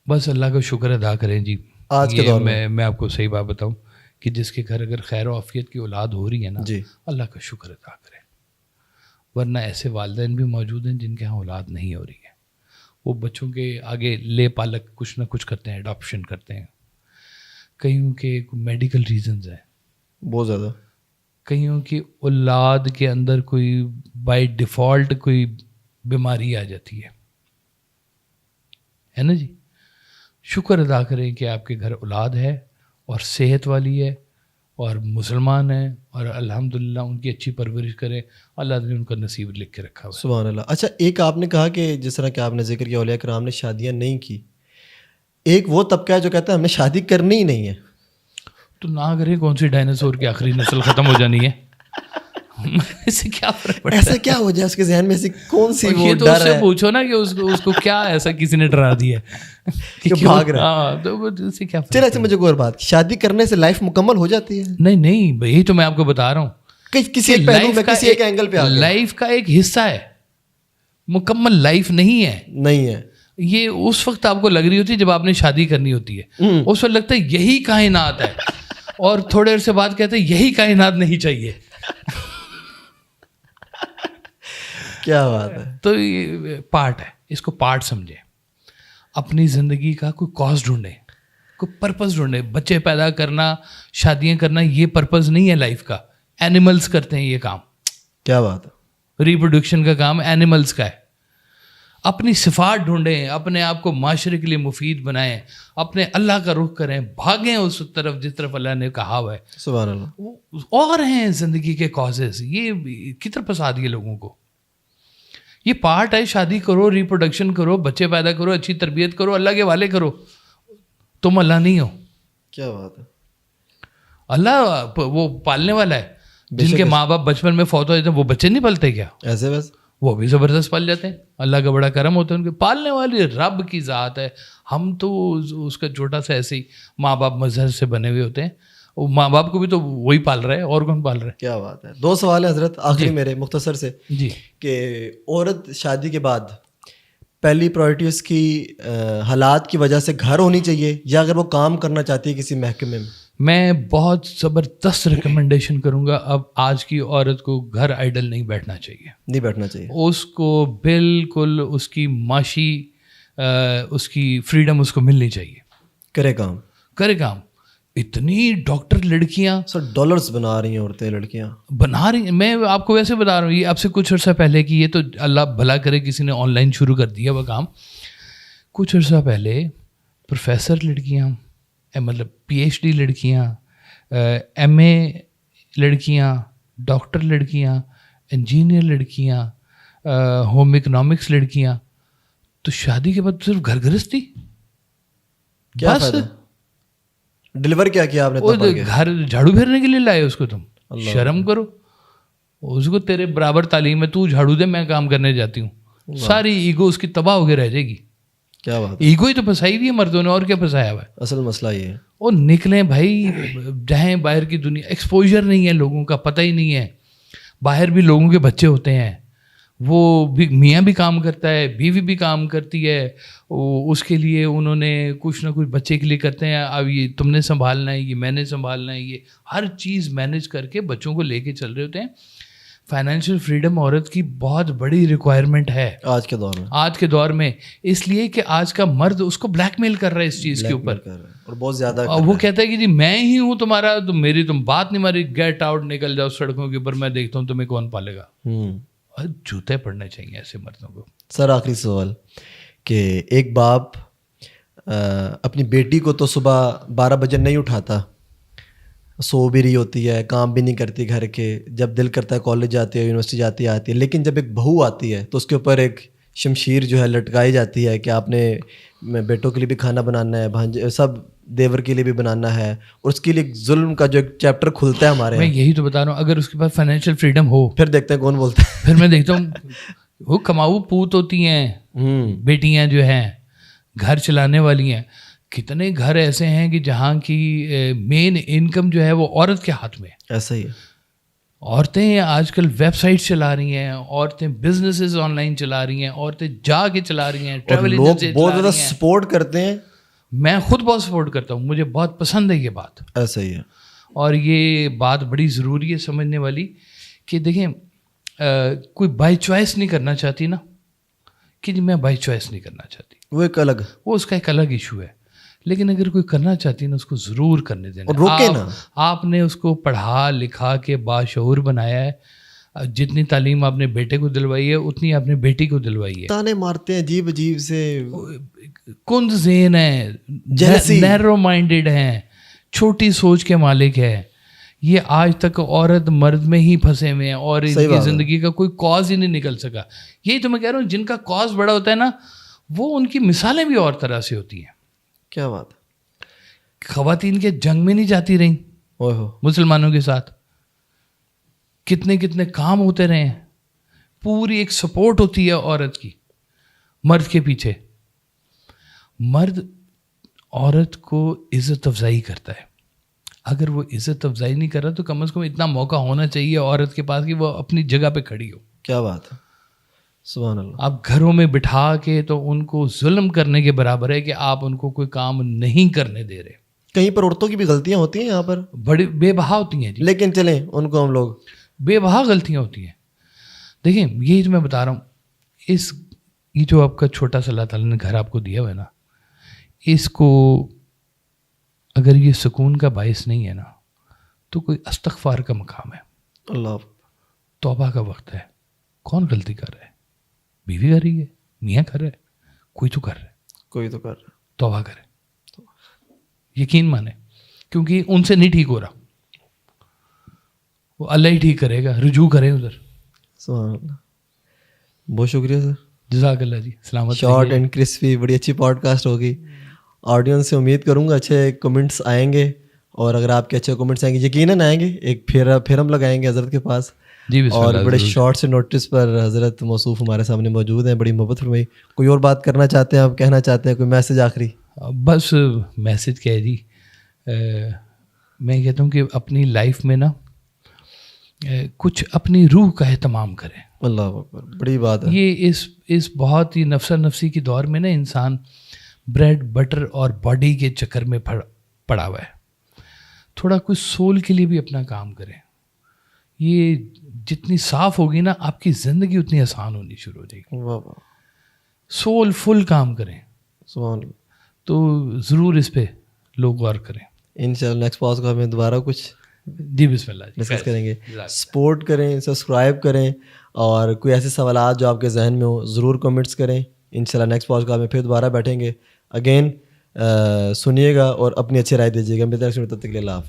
بس اللہ کا شکر ادا کریں جی. آج کے دور میں آپ کو صحیح بات بتاؤں کہ جس کے گھر اگر خیر و عافیت کی اولاد ہو رہی ہے نا, جی, اللہ کا شکر ادا کریں. ورنہ ایسے والدین بھی موجود ہیں جن کے ہاں اولاد نہیں ہو رہی ہے, وہ بچوں کے آگے لے پالک کچھ نہ کچھ کرتے ہیں, اڈاپشن کرتے ہیں. کئیوں کے میڈیکل ریزنز ہیں بہت زیادہ, کئیوں کی اولاد کے اندر کوئی بائی ڈیفالٹ کوئی بیماری آ جاتی ہے نا جی. شکر ادا کریں کہ آپ کے گھر اولاد ہے اور صحت والی ہے اور مسلمان ہیں, اور الحمدللہ ان کی اچھی پرورش کریں. اللہ نے ان کا نصیب لکھ کے رکھا ہوا. سبحان اللہ. اچھا ایک آپ نے کہا کہ جس طرح کہ آپ نے ذکر کیا اولیاء کرام نے شادیاں نہیں کی, ایک وہ طبقہ ہے جو کہتا ہے ہمیں شادی کرنی ہی نہیں ہے. تو نہ کریں, کون سی ڈائناسور کی آخری نسل ختم ہو جانی ہے, اسے کیا فرق پڑتا ہے؟ ایسا کیا ہو جائے اس کے ذہن میں, ایسی کون سی وہ یہ تو ڈر اس سے ہے پوچھو نا کہ اس کو کیا ایسا کسی نے ڈرا دیا کہ بھاگ رہا ہے. ہاں تو اسے کیا فرق. چلے اچھا مجھے کوئی اور بات, شادی کرنے سے لائف مکمل ہو جاتی ہے؟ نہیں, یہی تو میں آپ کو بتا رہا ہوں. کسی ایک پہلو میں, کسی ایک اینگل پہ لائف کا ایک حصہ ہے, مکمل لائف نہیں ہے. نہیں ہے. یہ اس وقت آپ کو لگ رہی ہوتی ہے جب آپ نے شادی کرنی ہوتی ہے, اس وقت لگتا ہے یہی کائنات ہے, اور تھوڑے عرصے بعد کہتے ہیں یہی کائنات نہیں چاہیے. کیا بات ہے. تو یہ پارٹ ہے, اس کو پارٹ سمجھیں. اپنی زندگی کا کوئی کاز ڈھونڈیں, کوئی پرپز ڈھونڈیں. بچے پیدا کرنا, شادیاں کرنا, یہ پرپز نہیں ہے لائف کا. اینیملز کرتے ہیں یہ کام. کیا بات ہے. ریپروڈکشن کا کام اینیملز کا ہے. اپنی صفات ڈھونڈیں, اپنے آپ کو معاشرے کے لیے مفید بنائیں, اپنے اللہ کا رخ کریں, بھاگیں اس طرف جس طرف اللہ نے کہا ہوا ہے. سبحان اللہ. اور ہیں زندگی کے کازز, یہ کدھر پسا دیے لوگوں کو. یہ پارٹ ہے. شادی کرو, ریپروڈکشن کرو, بچے پیدا کرو, اچھی تربیت کرو, اللہ کے حوالے کرو. تم اللہ نہیں ہو. کیا بات ہے. اللہ وہ پالنے والا ہے. جن کے ماں باپ بچپن میں فوت ہو جاتے ہیں وہ بچے نہیں پلتے کیا؟ ایسے بس وہ بھی زبردست پال جاتے ہیں. اللہ کا بڑا کرم ہوتا ہے ان کے. پالنے والی رب کی ذات ہے. ہم تو اس کا چھوٹا سا ایسے ہی ماں باپ مظہر سے بنے ہوئے ہوتے ہیں. وہ ماں باپ کو بھی تو وہی پال رہا ہے, اور کون پال رہا ہے. کیا بات ہے. 2 سوال ہیں حضرت آخری میرے مختصر سے. جی. کہ عورت شادی کے بعد پہلی پرائرٹی اس کی حالات کی وجہ سے گھر ہونی چاہیے, یا اگر وہ کام کرنا چاہتی ہے کسی محکمے میں بہت زبردست ریکمنڈیشن کروں گا. اب آج کی عورت کو گھر آئیڈل نہیں بیٹھنا چاہیے. نہیں بیٹھنا چاہیے. اس کو بالکل اس کی معاشی اس کی فریڈم اس کو ملنی چاہیے. کرے کام, کرے کام. اتنی ڈاکٹر لڑکیاں سر ڈالرز بنا رہی ہیں, عورتیں لڑکیاں بنا رہی ہیں. میں آپ کو ویسے بتا رہا ہوں, یہ اب سے کچھ عرصہ پہلے کی, یہ تو اللہ بھلا کرے کسی نے آن لائن شروع کر دیا وہ کام. کچھ عرصہ پہلے پروفیسر لڑکیاں, مطلب پی ایچ ڈی لڑکیاں, ایم اے لڑکیاں, ڈاکٹر لڑکیاں, انجینئر لڑکیاں, ہوم اکنامکس لڑکیاں, تو شادی کے بعد صرف گھر گرستی. کیا فائدہ؟ ڈلیور کیا آپ نے؟ گھر جھاڑو پھیرنے کے لیے لائے اس کو. تم شرم کرو. اس کو تیرے برابر تعلیم ہے, تو جھاڑو دے, میں کام کرنے جاتی ہوں. ساری ایگو اس کی تباہ ہو کے رہ جائے گی. کیا بات. ایگو ہی تو پھنسائی ہوئی ہے مردوں نے, اور کیا پھنسایا ہوا ہے. اصل مسئلہ یہ ہے. وہ نکلیں بھائی, جائیں باہر کی دنیا. ایکسپوجر نہیں ہے لوگوں کا, پتہ ہی نہیں ہے. باہر بھی لوگوں کے بچے ہوتے ہیں, وہ بھی میاں بھی کام کرتا ہے, بیوی بھی کام کرتی ہے, اس کے لیے انہوں نے کچھ نہ کچھ بچے کے لیے کرتے ہیں. اب یہ تم نے سنبھالنا ہے, یہ میں نے سنبھالنا ہے, یہ ہر چیز مینیج کر کے بچوں کو لے کے چل رہے ہوتے ہیں. فائنینشیل فریڈم عورت کی بہت بڑی ریکوائرمنٹ ہے آج کے دور میں. آج کے دور میں اس لیے کہ آج کا مرد اس کو بلیک میل کر رہا ہے اس چیز کے اوپر, اور بہت زیادہ. وہ کہتا ہے کہ جی میں ہی ہوں تمہارا, تو میری تم بات نہیں ماری, گیٹ آؤٹ, نکل جاؤ سڑکوں کے اوپر, میں دیکھتا ہوں تمہیں کون پالے گا. جوتے پڑنے چاہیے ایسے مردوں کو. سر آخری سوال, کہ ایک باپ اپنی بیٹی کو تو صبح 12 بجے نہیں اٹھاتا, سو بھی رہی ہوتی ہے, کام بھی نہیں کرتی گھر کے, جب دل کرتا ہے کالج جاتی ہے, یونیورسٹی جاتی ہے, آتی ہے, لیکن جب ایک بہو آتی ہے تو اس کے اوپر ایک شمشیر جو ہے لٹکائی جاتی ہے کہ آپ نے بیٹوں کے لیے بھی کھانا بنانا ہے, بھانجے سب دیور کے لیے بھی بنانا ہے, اور اس کے لیے ظلم کا جو ایک چیپٹر کھلتا ہے ہمارے. میں یہی تو بتا رہا ہوں, اگر اس کے پاس فائنینشیل فریڈم ہو, پھر دیکھتے ہیں کون بولتا ہے. پھر میں دیکھتا ہوں وہ کماؤ پوت ہوتی ہیں بیٹیاں جو ہیں, گھر چلانے والی ہیں. کتنے گھر ایسے ہیں کہ جہاں کی مین انکم جو ہے وہ عورت کے ہاتھ میں. ایسا ہی ہے. عورتیں آج کل ویب سائٹ چلا رہی ہیں, عورتیں بزنسز آن لائن چلا رہی ہیں, عورتیں جا کے چلا رہی ہیں, ٹریول ایجنسی بہت زیادہ سپورٹ کرتے ہیں. میں خود بہت سپورٹ کرتا ہوں, مجھے بہت پسند ہے یہ بات. ایسا ہی ہے. اور یہ بات بڑی ضروری ہے سمجھنے والی, کہ دیکھیں کوئی بائی چوائس نہیں کرنا چاہتی نا, کہ جی میں بائی چوائس نہیں کرنا چاہتی, وہ ایک الگ, وہ اس کا ایک الگ ایشو ہے. لیکن اگر کوئی کرنا چاہتی ہے نا, اس کو ضرور کرنے دینا. روکے نا. آپ نے اس کو پڑھا لکھا کے باشعور بنایا ہے, جتنی تعلیم آپ نے بیٹے کو دلوائی ہے اتنی آپ نے بیٹی کو دلوائی ہے. تانے مارتے ہیں عجیب عجیب سے, کند ذہن ہیں, نیرو مائنڈیڈ ہیں, چھوٹی سوچ کے مالک ہے. یہ آج تک عورت مرد میں ہی پھنسے ہوئے ہیں, اور ان کی زندگی کا کوئی کاز ہی نہیں نکل سکا. یہی تو میں کہہ رہا ہوں, جن کا کاز بڑا ہوتا ہے نا, وہ ان کی مثالیں بھی اور طرح سے ہوتی ہیں. کیا بات. خواتین کے جنگ میں نہیں جاتی رہیں مسلمانوں کے ساتھ, کتنے کتنے کام ہوتے رہے ہیں, پوری ایک سپورٹ ہوتی ہے عورت کی مرد کے پیچھے. مرد عورت کو عزت افزائی کرتا ہے. اگر وہ عزت افزائی نہیں کر رہا تو کم از کم اتنا موقع ہونا چاہیے عورت کے پاس کہ وہ اپنی جگہ پہ کھڑی ہو. کیا بات ہے, سبحان اللہ. آپ گھروں میں بٹھا کے تو ان کو ظلم کرنے کے برابر ہے کہ آپ ان کو کوئی کام نہیں کرنے دے رہے. کہیں پر عورتوں کی بھی غلطیاں ہوتی ہیں یہاں پر, بڑی بے بہا ہوتی ہیں جی, لیکن چلیں ان کو ہم لوگ بے بہا غلطیاں ہوتی ہیں. دیکھیں یہی تو میں بتا رہا ہوں، یہ جو آپ کا چھوٹا سا اللہ تعالیٰ نے گھر آپ کو دیا ہوا ہے نا، اس کو اگر یہ سکون کا باعث نہیں ہے نا تو کوئی استغفار کا مقام ہے. اللہ، توبہ کا وقت ہے. کون غلطی کر رہا ہے؟ بیوی کر رہی ہے، میاں کر رہا ہے، کوئی تو کر رہا ہے، کوئی تو کر رہا ہے. توبہ کرے، یقین مانے، کیونکہ ان سے نہیں ٹھیک ہو رہا، وہ اللہ ہی ٹھیک کرے گا. رجوع کریں ادھر. سبحان اللہ. بہت شکریہ سر. جزاک اللہ جی. سلامت. شارٹ اینڈ کرسپی، بڑی اچھی پوڈ کاسٹ ہوگی. آڈینس سے امید کروں گا اچھے کمنٹس آئیں گے، اور اگر آپ کے اچھے کمنٹس آئیں گے یقیناً آئیں گے. ایک پھر ہم لگائیں گے حضرت کے پاس جی. اور بڑے شارٹ سے نوٹس پر حضرت موصوف ہمارے سامنے موجود ہیں. بڑی محبت فرمائی. کوئی اور بات کرنا چاہتے ہیں آپ، کہنا چاہتے ہیں، کوئی میسج آخری؟ بس میسج کیا ہے جی، میں کہتا ہوں کہ اپنی لائف میں نا کچھ اپنی روح کا اہتمام کریں. اللہ اکبر، بڑی بات ہے. یہ اس بہت ہی نفسا نفسی کی دور میں نا انسان بریڈ بٹر اور باڈی کے چکر میں پڑا ہوا ہے. تھوڑا کچھ سول کے لیے بھی اپنا کام کریں. یہ جتنی صاف ہوگی نا آپ کی زندگی اتنی آسان ہونی شروع ہو جائے گی. واہ واہ. سول فل کام کریں. سبحان اللہ. تو ضرور اس پہ لوگ غور کریں. انشاءاللہ نیکسٹ پاس کو ہمیں دوبارہ کچھ جی بسم اللہ ڈسکس کریں گے. سپورٹ کریں، سبسکرائب کریں، اور کوئی ایسے سوالات جو آپ کے ذہن میں ہوں ضرور کمنٹس کریں. انشاءاللہ نیکسٹ پاس کو ہمیں پھر دوبارہ بیٹھیں گے. اگین سنیے گا اور اپنی اچھی رائے دیجیے گا. میرے طرف سے تب تک کے لیے اللہ حافظ.